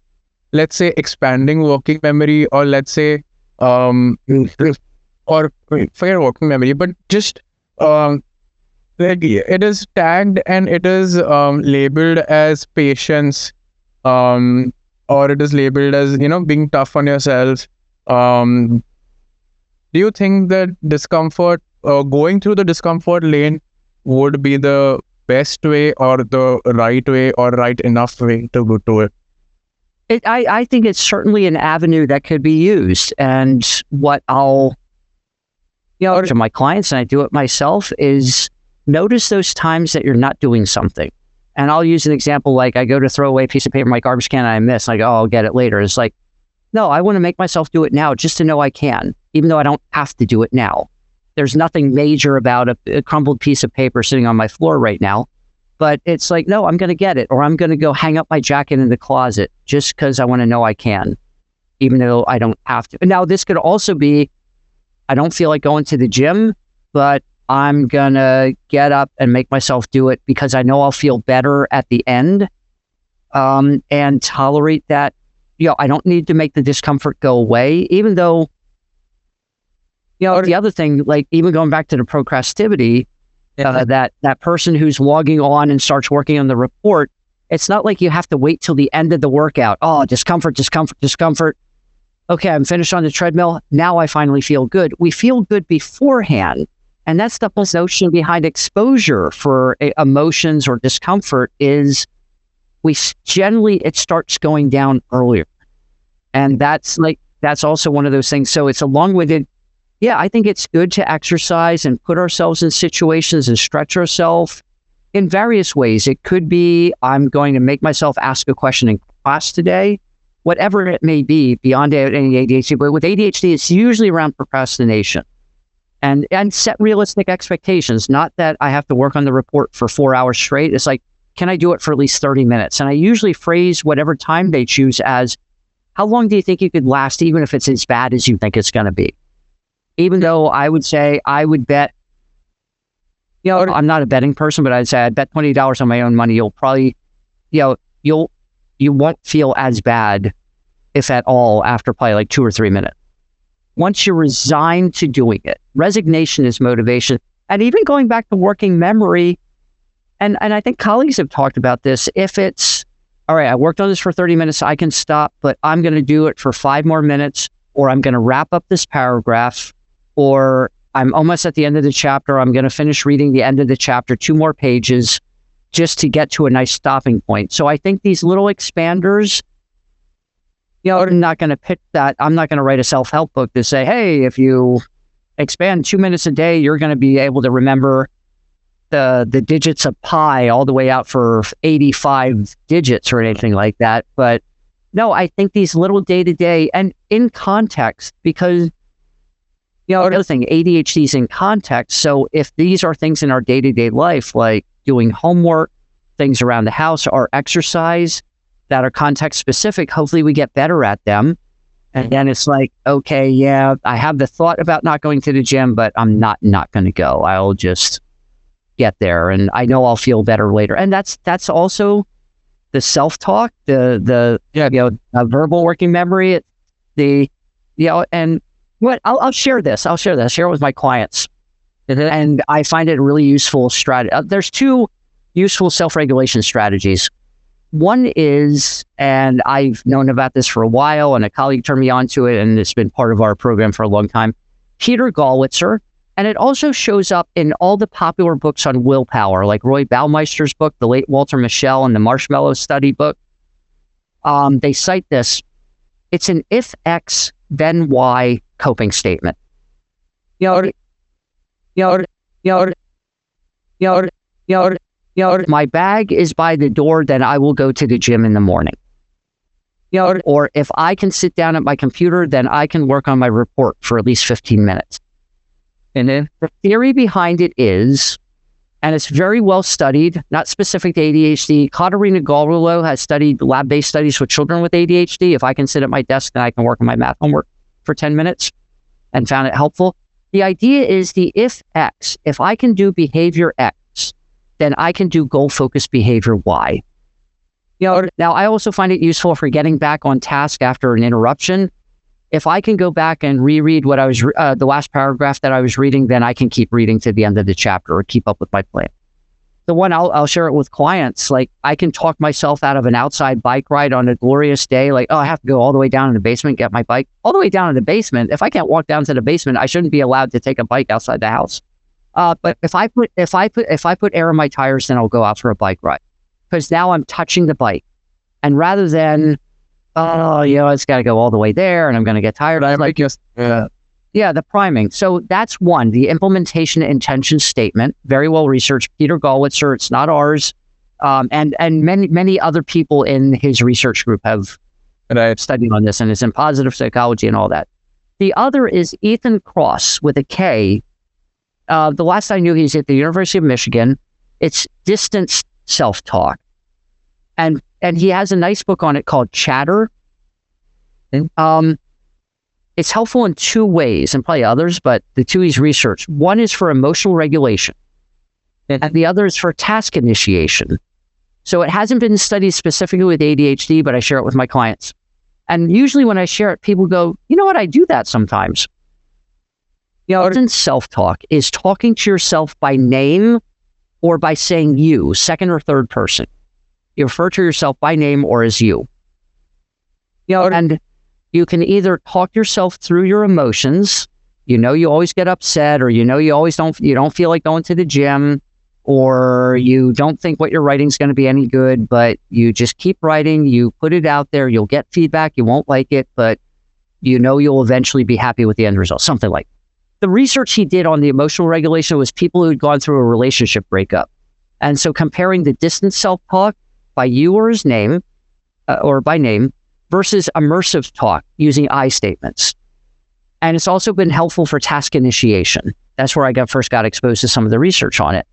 let's say, expanding working memory, or let's say, or forget working memory, but just like it is tagged and it is labeled as patience, or it is labeled as, being tough on yourself. Do you think that discomfort, going through the discomfort lane would be the best way, or the right way, or right enough way to go to it? I think it's certainly an avenue that could be used. And what I'll, to my clients, and I do it myself, is notice those times that you're not doing something. And I'll use an example, like I go to throw away a piece of paper in my garbage can and I miss, like, oh, I'll get it later. It's like, no, I want to make myself do it now just to know I can, even though I don't have to do it now. There's nothing major about a crumpled piece of paper sitting on my floor right now. But it's like, no, I'm going to get it, or I'm going to go hang up my jacket in the closet just because I want to know I can, even though I don't have to. And now this could also be, I don't feel like going to the gym, but I'm going to get up and make myself do it because I know I'll feel better at the end, and tolerate that. I don't need to make the discomfort go away, even though, the other thing, like even going back to the procrastinity, that person who's logging on and starts working on the report, it's not like you have to wait till the end of the workout. Oh, discomfort. Okay, I'm finished on the treadmill. Now I finally feel good. We feel good beforehand. And that's the whole notion behind exposure for emotions or discomfort, is it starts going down earlier. And that's also one of those things. So it's a long-winded, I think it's good to exercise and put ourselves in situations and stretch ourselves in various ways. It could be, I'm going to make myself ask a question in class today, whatever it may be, beyond any ADHD. But with ADHD, it's usually around procrastination. And set realistic expectations. Not that I have to work on the report for 4 hours straight. It's like, can I do it for at least 30 minutes? And I usually phrase whatever time they choose as, how long do you think you could last, even if it's as bad as you think it's going to be? Even though I would say I would bet, I'm not a betting person, but I'd say I'd bet $20 on my own money. You'll probably, you won't feel as bad, if at all, after probably like 2 or 3 minutes. Once you're resigned to doing it, resignation is motivation. And even going back to working memory, and I think colleagues have talked about this, if it's, all right, I worked on this for 30 minutes, I can stop, but I'm going to do it for 5 more minutes, or I'm going to wrap up this paragraph, or I'm almost at the end of the chapter, I'm going to finish reading the end of the chapter, 2 more pages, just to get to a nice stopping point. So I think these little expanders, I'm not going to pitch that. I'm not going to write a self-help book to say, hey, if you expand 2 minutes a day, you're going to be able to remember the digits of pi all the way out for 85 digits or anything like that. But no, I think these little day-to-day and in context, because another thing, ADHD is in context. So if these are things in our day-to-day life, like doing homework, things around the house, or exercise that are context specific, hopefully we get better at them. And then it's like, okay, yeah, I have the thought about not going to the gym, but I'm not going to go. I'll just get there, and I know I'll feel better later. And that's also the self-talk, the verbal working memory, and what I'll share this. I'll share it with my clients, and I find it a really useful strategy. There's 2 useful self-regulation strategies. One is, and I've known about this for a while, and a colleague turned me onto it, and it's been part of our program for a long time, Peter Gallwitzer. And it also shows up in all the popular books on willpower, like Roy Baumeister's book, the late Walter Mischel, and the Marshmallow Study book. They cite this. It's an if X, then Y coping statement. My bag is by the door, then I will go to the gym in the morning. Or if I can sit down at my computer, then I can work on my report for at least 15 minutes. And then the theory behind it is, and it's very well studied, not specific to ADHD. Katerina Garulo has studied lab-based studies with children with ADHD. If I can sit at my desk, then I can work on my math homework for 10 minutes, and found it helpful. The idea is the if X. If I can do behavior X, then I can do goal-focused behavior Y. Now, I also find it useful for getting back on task after an interruption. If I can go back and reread what I was, the last paragraph that I was reading, then I can keep reading to the end of the chapter or keep up with my plan. The one I'll share it with clients, like I can talk myself out of an outside bike ride on a glorious day. Like, I have to go all the way down in the basement, get my bike all the way down in the basement. If I can't walk down to the basement, I shouldn't be allowed to take a bike outside the house. But if I put air in my tires, then I'll go out for a bike ride, because now I'm touching the bike, and rather than it's got to go all the way there, and I'm going to get tired. I'm like, the priming. So that's one, the implementation intention statement, very well researched. Peter Gallwitzer, it's not ours, and many other people in his research group have studied on this, and it's in positive psychology and all that. The other is Ethan Kross with a K. The last I knew, he's at the University of Michigan. It's distance self-talk, and he has a nice book on it called Chatter. It's helpful in 2 ways, and probably others, but the 2 he's researched. One is for emotional regulation, and the other is for task initiation. So it hasn't been studied specifically with ADHD, but I share it with my clients. And usually when I share it, people go, you know what, I do that sometimes. Self-talk is talking to yourself by name or by saying you, second or third person. You refer to yourself by name or as you. And you can either talk yourself through your emotions. You always get upset, or you don't feel like going to the gym, or you don't think what you're writing is going to be any good, but you just keep writing, you put it out there, you'll get feedback, you won't like it, but you'll eventually be happy with the end result, something like that. The research he did on the emotional regulation was people who'd gone through a relationship breakup. And so comparing the distant self-talk by you or his name, or by name, versus immersive talk using I statements. And it's also been helpful for task initiation. That's where I first got exposed to some of the research on it.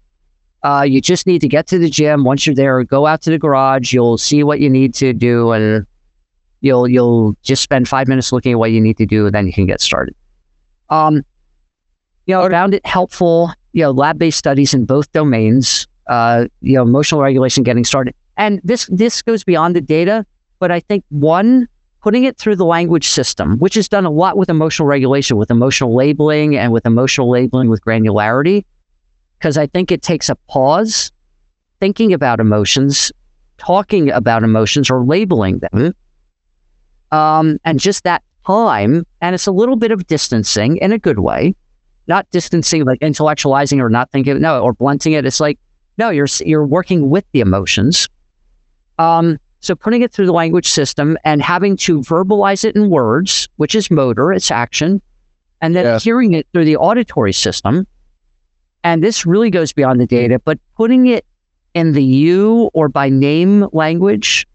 You just need to get to the gym. Once you're there, go out to the garage. You'll see what you need to do, and you'll just spend 5 minutes looking at what you need to do, and then you can get started. I found it helpful. Lab-based studies in both domains. Emotional regulation, getting started, and this goes beyond the data. But I think putting it through the language system, which is done a lot with emotional regulation, with emotional labeling, and with emotional labeling with granularity. Because I think it takes a pause, thinking about emotions, talking about emotions, or labeling them. And just that time, and it's a little bit of distancing in a good way, not distancing like intellectualizing or not thinking, or blunting it. It's like, no, you're working with the emotions. So putting it through the language system and having to verbalize it in words, which is motor, it's action, and then hearing it through the auditory system. And this really goes beyond the data, but putting it in the you or by name language,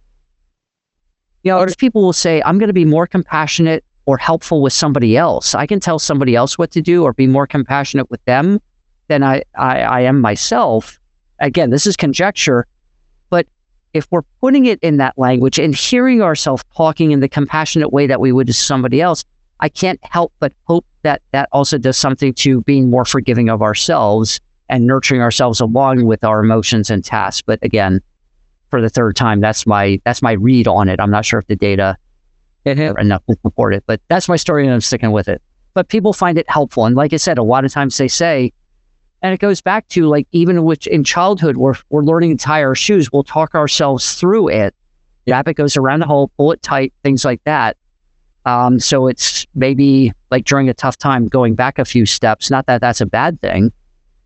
people will say, I'm going to be more compassionate or helpful with somebody else. I can tell somebody else what to do or be more compassionate with them than I am myself. Again, this is conjecture, but if we're putting it in that language and hearing ourselves talking in the compassionate way that we would to somebody else, I can't help but hope that that also does something to being more forgiving of ourselves and nurturing ourselves along with our emotions and tasks. But again, for the third time, that's my read on it. I'm not sure if the data are enough to support it, but that's my story and I'm sticking with it. But people find it helpful. And like I said, a lot of times they say, and it goes back to like, even in childhood, we're learning to tie our shoes. We'll talk ourselves through it. Rabbit goes around the hole, pull it tight, things like that. So it's maybe like during a tough time, going back a few steps, not that that's a bad thing.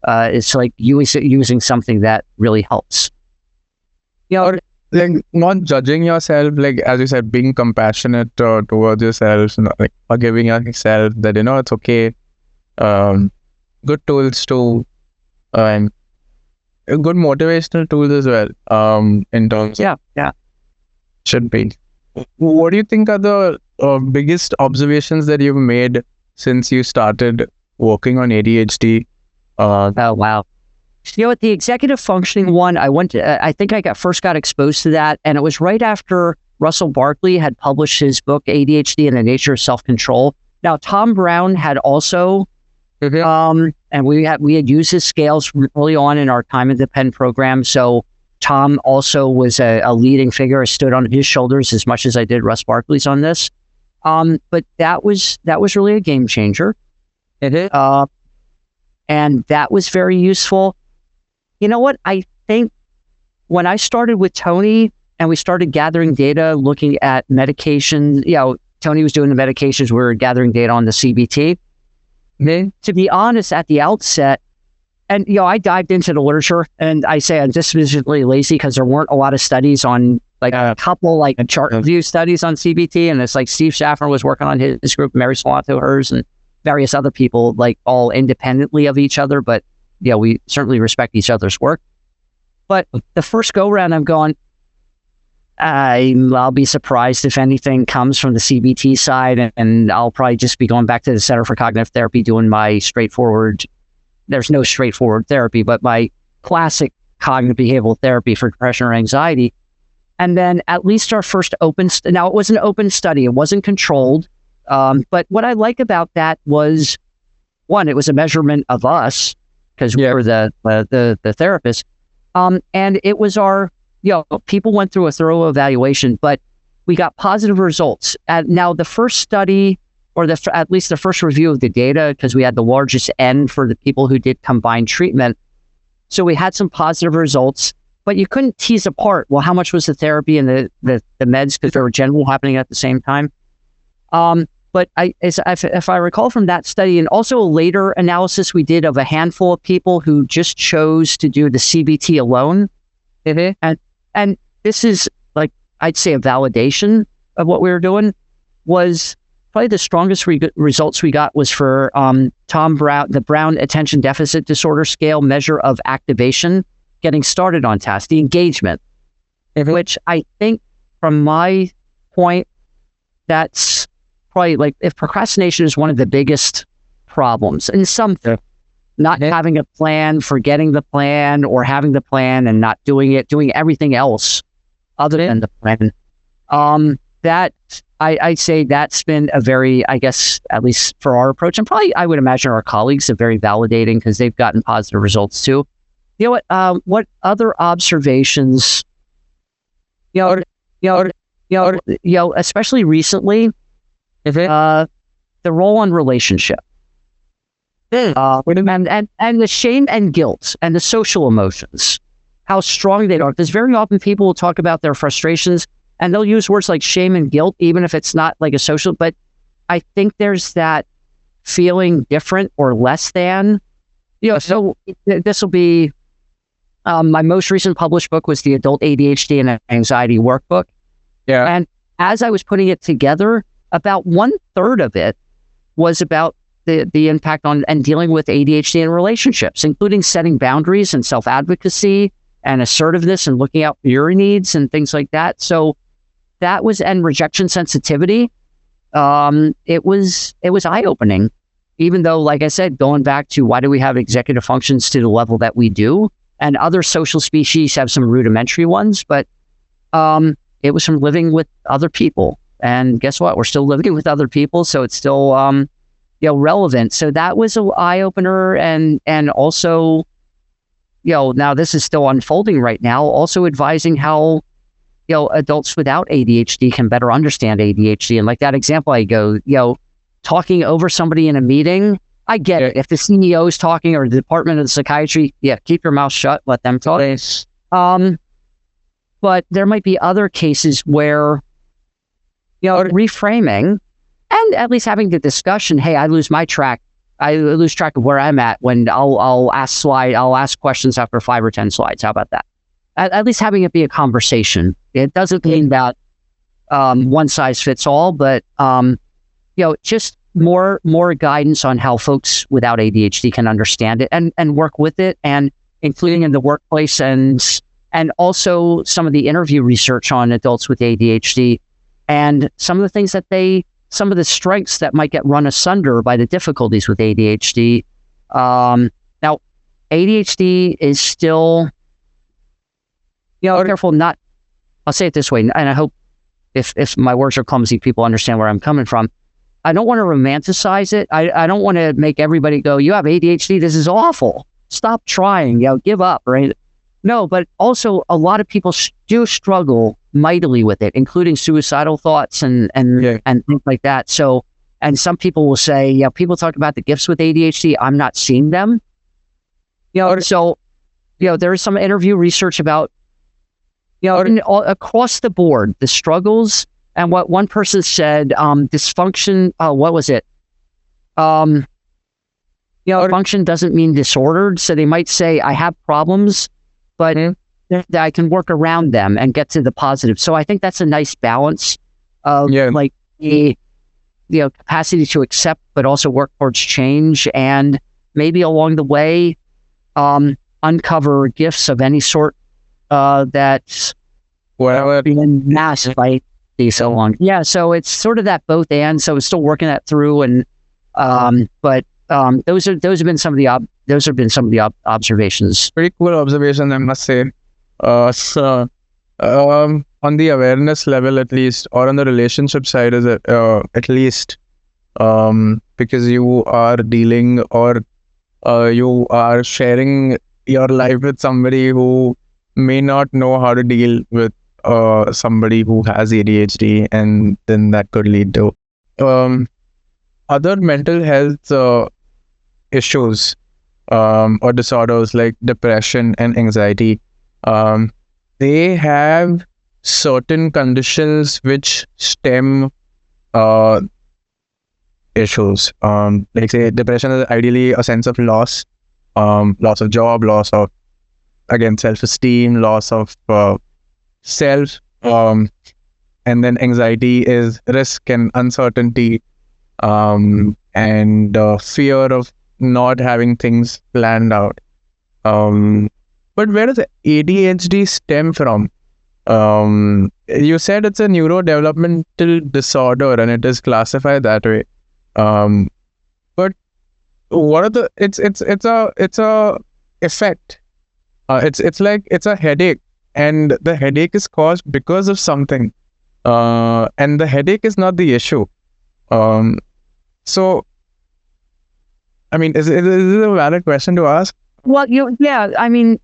It's like using something that really helps. Or like not judging yourself, like as you said, being compassionate towards yourself, like forgiving yourself that, it's okay. Good tools to, and good motivational tools as well, in terms of, should be. What do you think are the biggest observations that you've made since you started working on ADHD? Oh, wow. At the executive functioning one, I think I first got exposed to that, and it was right after Russell Barkley had published his book, ADHD and the Nature of Self-Control. Now, Tom Brown had also, and we had used his scales early on in our time at the Penn program. So Tom also was a leading figure. I stood on his shoulders as much as I did Russ Barkley's on this. But that was really a game changer. It is. And that was very useful. You know what? I think when I started with Tony and we started gathering data, looking at medications, Tony was doing the medications, we were gathering data on the CBT. To be honest, at the outset, and I dived into the literature, and I say I'm just visually lazy because there weren't a lot of studies on, like a couple like chart review studies on CBT, and it's like Steve Schaffner was working on his group, Mary Salanto hers, and various other people, like all independently of each other, but we certainly respect each other's work. But the first go round, I'm going, I'll be surprised if anything comes from the CBT side, and I'll probably just be going back to the Center for Cognitive Therapy, doing my straightforward, there's no straightforward therapy, but my classic cognitive behavioral therapy for depression or anxiety. And then at least our first now it was an open study, it wasn't controlled. But what I like about that was, one, it was a measurement of us, because we were the therapists. And it was people went through a thorough evaluation, but we got positive results. Now the first study, or at least the first review of the data, because we had the largest N for the people who did combined treatment. So we had some positive results, but you couldn't tease apart, well, how much was the therapy and the meds, because they were generally happening at the same time. But if I recall from that study, and also a later analysis we did of a handful of people who just chose to do the CBT alone, and this is like, I'd say a validation of what we were doing, was probably the strongest results we got was for Tom Brown, the Brown Attention Deficit Disorder Scale measure of activation, getting started on task, the engagement, which I think from my point, that's probably like, if procrastination is one of the biggest problems, and not having a plan, forgetting the plan, or having the plan and not doing it, doing everything else other than the plan. That I'd say that's been a very, I guess, at least for our approach, and probably I would imagine our colleagues are very validating because they've gotten positive results too. You know what? What other observations? Especially recently, the role on relationship, and the shame and guilt and the social emotions, how strong they are. Because very often people will talk about their frustrations and they'll use words like shame and guilt, even if it's not like a social. But I think there's that feeling different or less than. So this will be my most recent published book was the Adult ADHD and Anxiety Workbook. Yeah. And as I was putting it together, about 1/3 of it was about the impact on and dealing with ADHD in relationships, including setting boundaries and self-advocacy and assertiveness and looking out for your needs and things like that. So that was, and rejection sensitivity. It was eye-opening, even though, like I said, going back to why do we have executive functions to the level that we do, and other social species have some rudimentary ones, but it was from living with other people. And guess what? We're still living with other people, so it's still relevant. So that was an eye-opener, and also, now this is still unfolding right now, also advising how adults without ADHD can better understand ADHD. And like that example I go, talking over somebody in a meeting, I get it. If the CEO is talking or the Department of Psychiatry, keep your mouth shut, let them talk. But there might be other cases where, reframing and at least having the discussion, hey, I lose track of where I'm at when I'll ask questions after 5 or 10 slides. How about that? At least having it be a conversation. It doesn't mean that one size fits all, but just more guidance on how folks without ADHD can understand it and work with it, and including in the workplace, and also some of the interview research on adults with ADHD and some of the things that some of the strengths that might get run asunder by the difficulties with ADHD. Now, ADHD is still, careful not, I'll say it this way, and I hope if my words are clumsy, people understand where I'm coming from. I don't want to romanticize it. I don't want to make everybody go, you have ADHD, this is awful. Stop trying, give up, right? No, but also a lot of people do struggle mightily with it, including suicidal thoughts and things like that. So, and some people will say, people talk about the gifts with ADHD, I'm not seeing them. So, there is some interview research about, across the board, the struggles. And what one person said, dysfunction, what was it? Function doesn't mean disordered. So they might say, I have problems, but that I can work around them and get to the positive. So I think that's a nice balance of like the capacity to accept, but also work towards change, and maybe along the way, uncover gifts of any sort that's been masked by so long. Yeah, so it's sort of that both and. So it's still working that through, and but those have been some of the observations. Pretty cool observations, I must say. So on the awareness level, at least, or on the relationship side, is it at least because you are dealing or you are sharing your life with somebody who may not know how to deal with somebody who has ADHD, and then that could lead to other mental health issues or disorders like depression and anxiety. They have certain conditions which stem issues. Like say depression is ideally a sense of loss of job, loss of, again, self-esteem, loss of self, and then anxiety is risk and uncertainty, and fear of not having things planned out. But where does ADHD stem from? You said it's a neurodevelopmental disorder and it is classified that way. But what are the it's a effect. It's a headache, and the headache is caused because of something. And the headache is not the issue. So I mean, is it a valid question to ask? Well, yeah, I mean,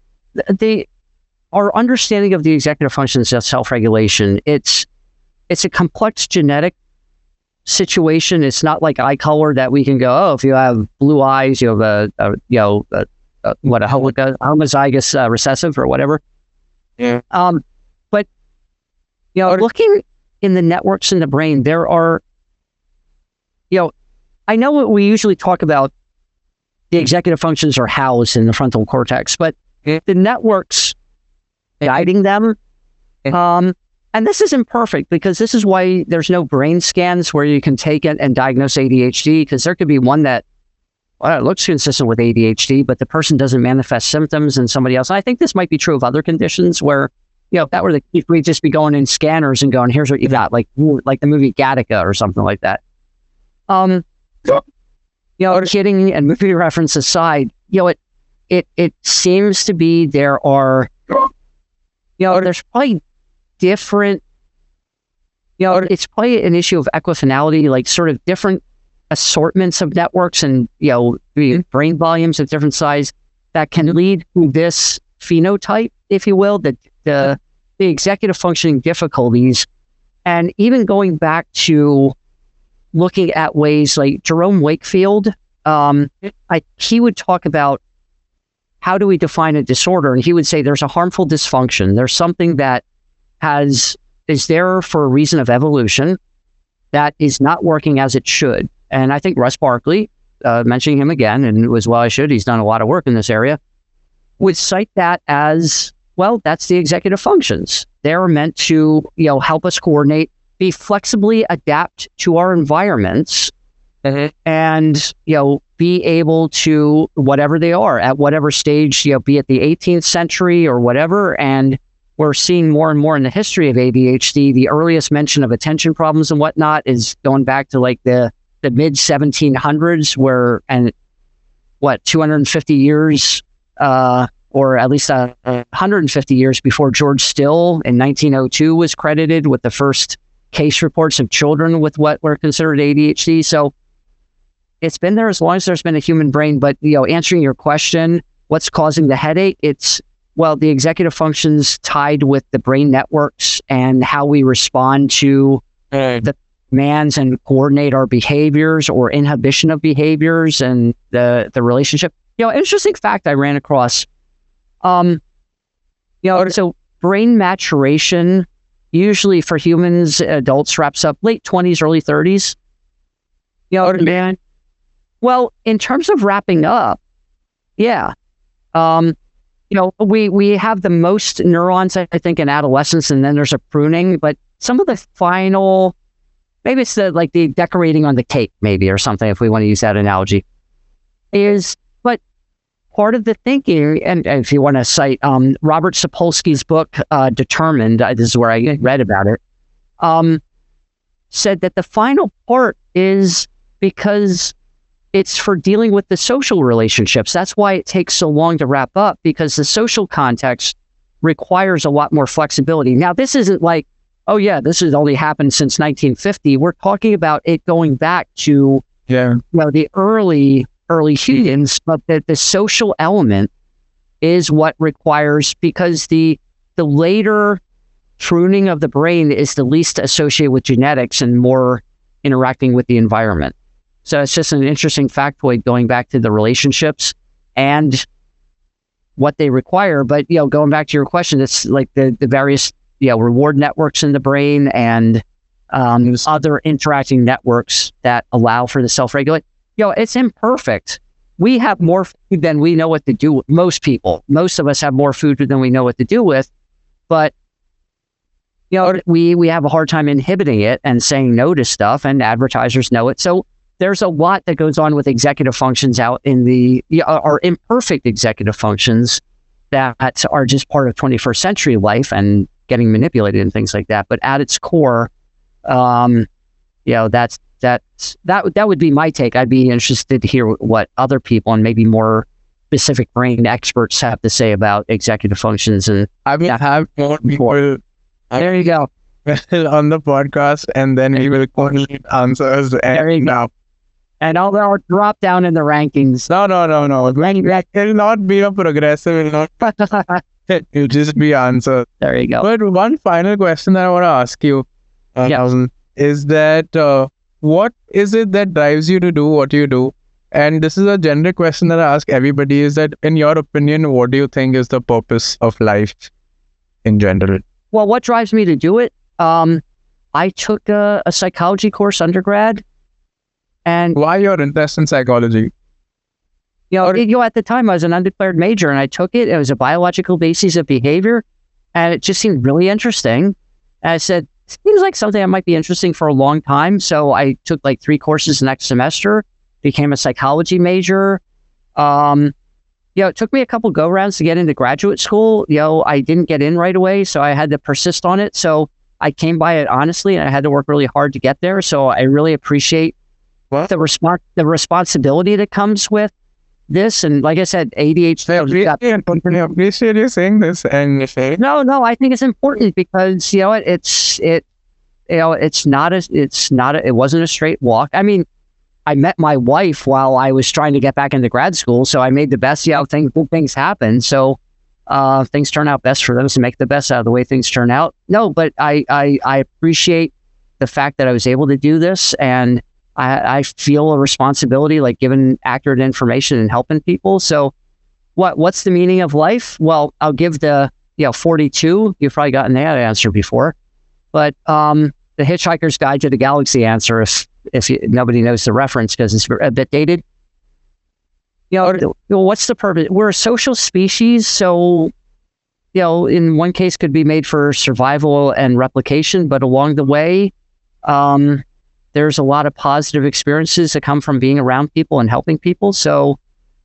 our understanding of the executive functions of self-regulation, it's a complex genetic situation. It's not like eye color that we can go, oh, if you have blue eyes, you have a homozygous recessive or whatever. Yeah. But looking in the networks in the brain, there are, I know what we usually talk about, the executive functions are housed in the frontal cortex, but the networks guiding them, and this is imperfect because this is why there's no brain scans where you can take it and diagnose ADHD, because there could be one that, well, it looks consistent with ADHD, but the person doesn't manifest symptoms and somebody else. And I think this might be true of other conditions where, if that were the case, we'd just be going in scanners and going, here's what you got, like the movie Gattaca or something like that. Kidding and movie reference aside, it seems to be there are, there's probably different, it's probably an issue of equifinality, like sort of different assortments of networks and, brain volumes of different size that can lead to this phenotype, if you will, the executive functioning difficulties. And even going back to looking at ways like Jerome Wakefield, he would talk about how do we define a disorder? And he would say there's a harmful dysfunction. There's something that is there for a reason of evolution that is not working as it should. And I think Russ Barkley, mentioning him again, and as well I should, he's done a lot of work in this area, would cite that as, well, that's the executive functions. They're meant to, help us coordinate, be flexibly adapt to our environments, and, be able to, whatever they are, at whatever stage, be it the 18th century or whatever. And we're seeing more and more in the history of ADHD, the earliest mention of attention problems and whatnot is going back to like the mid 1700s, where, and 250 years, or at least 150 years before George Still in 1902 was credited with the first case reports of children with what were considered ADHD. So it's been there as long as there's been a human brain. But, answering your question, what's causing the headache? It's, the executive functions tied with the brain networks and how we respond to the demands and coordinate our behaviors or inhibition of behaviors and the relationship. Interesting fact I ran across. So brain maturation, usually for humans, adults, wraps up late 20s, early 30s. Man. Well, in terms of wrapping up, yeah. We have the most neurons, I think, in adolescence, and then there's a pruning, but some of the final, maybe it's the decorating on the cake, maybe, or something, if we want to use that analogy, but part of the thinking, and if you want to cite Robert Sapolsky's book, Determined, this is where I read about it, said that the final part is because it's for dealing with the social relationships. That's why it takes so long to wrap up, because the social context requires a lot more flexibility. Now, this isn't like, oh yeah, this has only happened since 1950. We're talking about it going back to the early humans, but the social element is what requires, because the later pruning of the brain is the least associated with genetics and more interacting with the environment. So it's just an interesting factoid going back to the relationships and what they require. But, going back to your question, it's like the various, reward networks in the brain and other interacting networks that allow for the self-regulate. It's imperfect. We have more food than we know what to do with. Most people, most of us have more food than we know what to do with. But, we have a hard time inhibiting it and saying no to stuff, and advertisers know it. So there's a lot that goes on with executive functions out in our imperfect executive functions that are just part of 21st century life and getting manipulated and things like that. But at its core, that's that would be my take. I'd be interested to hear what other people and maybe more specific brain experts have to say about executive functions. And I will have more people there you go. on the podcast, and then we will collate answers. There you go. And I'll drop down in the rankings. No. It will not be a progressive. It will not. It will just be answers. There you go. But one final question that I want to ask you, is that what is it that drives you to do what you do? And this is a generic question that I ask everybody, is that in your opinion, what do you think is the purpose of life in general? Well, what drives me to do it? I took a psychology course undergrad. And why your interest in psychology? At the time I was an undeclared major and I took it. It was a biological basis of behavior. And it just seemed really interesting. And I said, seems like something that might be interesting for a long time. So I took like 3 courses the next semester, became a psychology major. It took me a couple go rounds to get into graduate school. I didn't get in right away, so I had to persist on it. So I came by it honestly, and I had to work really hard to get there. So I really appreciate the responsibility that comes with this. And like I said, ADHD. I appreciate you saying this. And no, I think it's important because it wasn't a straight walk. I mean, I met my wife while I was trying to get back into grad school, so I made the best. Things happen. So things turn out best for them, so make the best out of the way things turn out. No, but I appreciate the fact that I was able to do this, and I feel a responsibility, like giving accurate information and helping people. So what's the meaning of life? Well, I'll give the 42. You've probably gotten that answer before, but the Hitchhiker's Guide to the Galaxy answer, if nobody knows the reference because it's a bit dated. What's the purpose? We're a social species, so in one case could be made for survival and replication, but along the way, there's a lot of positive experiences that come from being around people and helping people. So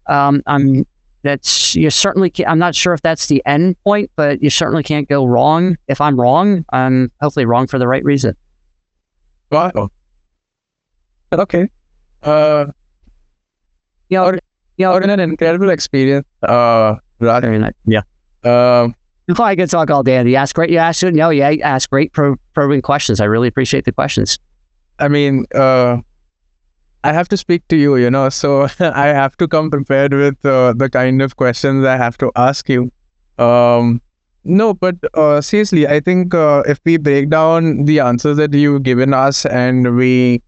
I'm not sure if that's the end point, but you certainly can't go wrong. If I'm wrong, I'm hopefully wrong for the right reason. Wow. Okay. An incredible experience. Yeah. I could talk all day. You ask great probing questions. I really appreciate the questions. I mean, I have to speak to you, so I have to come prepared with the kind of questions I have to ask you. No, but seriously, I think if we break down the answers that you've given us, and we,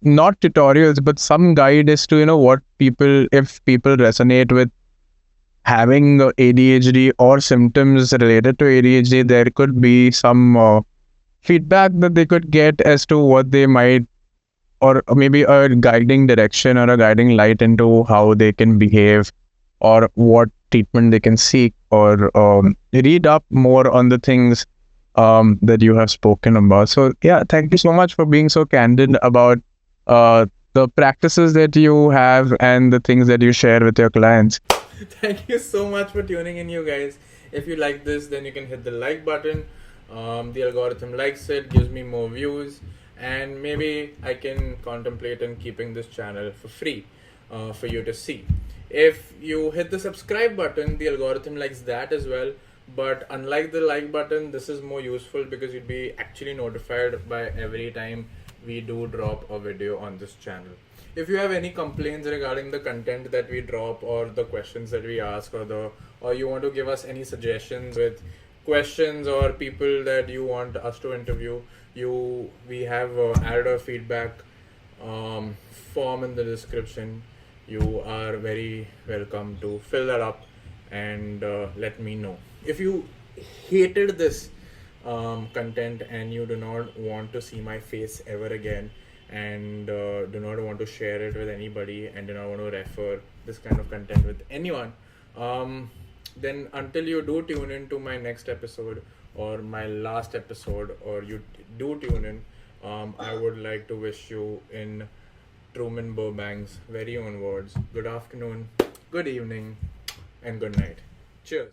not tutorials, but some guide as to, if people resonate with having ADHD or symptoms related to ADHD, there could be some feedback that they could get as to what they might, or maybe a guiding direction or a guiding light into how they can behave or what treatment they can seek, or read up more on the things that you have spoken about. So yeah, thank you so much for being so candid about the practices that you have and the things that you share with your clients. Thank you so much for tuning in, you guys. If you like this, then you can hit the like button. The algorithm likes it, gives me more views, and maybe I can contemplate on keeping this channel for free for you to see. If you hit the subscribe button, the algorithm likes that as well. But unlike the like button, this is more useful because you'd be actually notified by every time we do drop a video on this channel. If you have any complaints regarding the content that we drop or the questions that we ask, or you want to give us any suggestions with questions or people that you want us to interview, we have added a feedback form in the description. You are very welcome to fill that up and let me know. If you hated this content and you do not want to see my face ever again, and do not want to share it with anybody, and do not want to refer this kind of content with anyone, then until you do tune in to my next episode or my last episode, or you do tune in, I would like to wish you, in Truman Burbank's very own words, good afternoon, good evening, and good night. Cheers.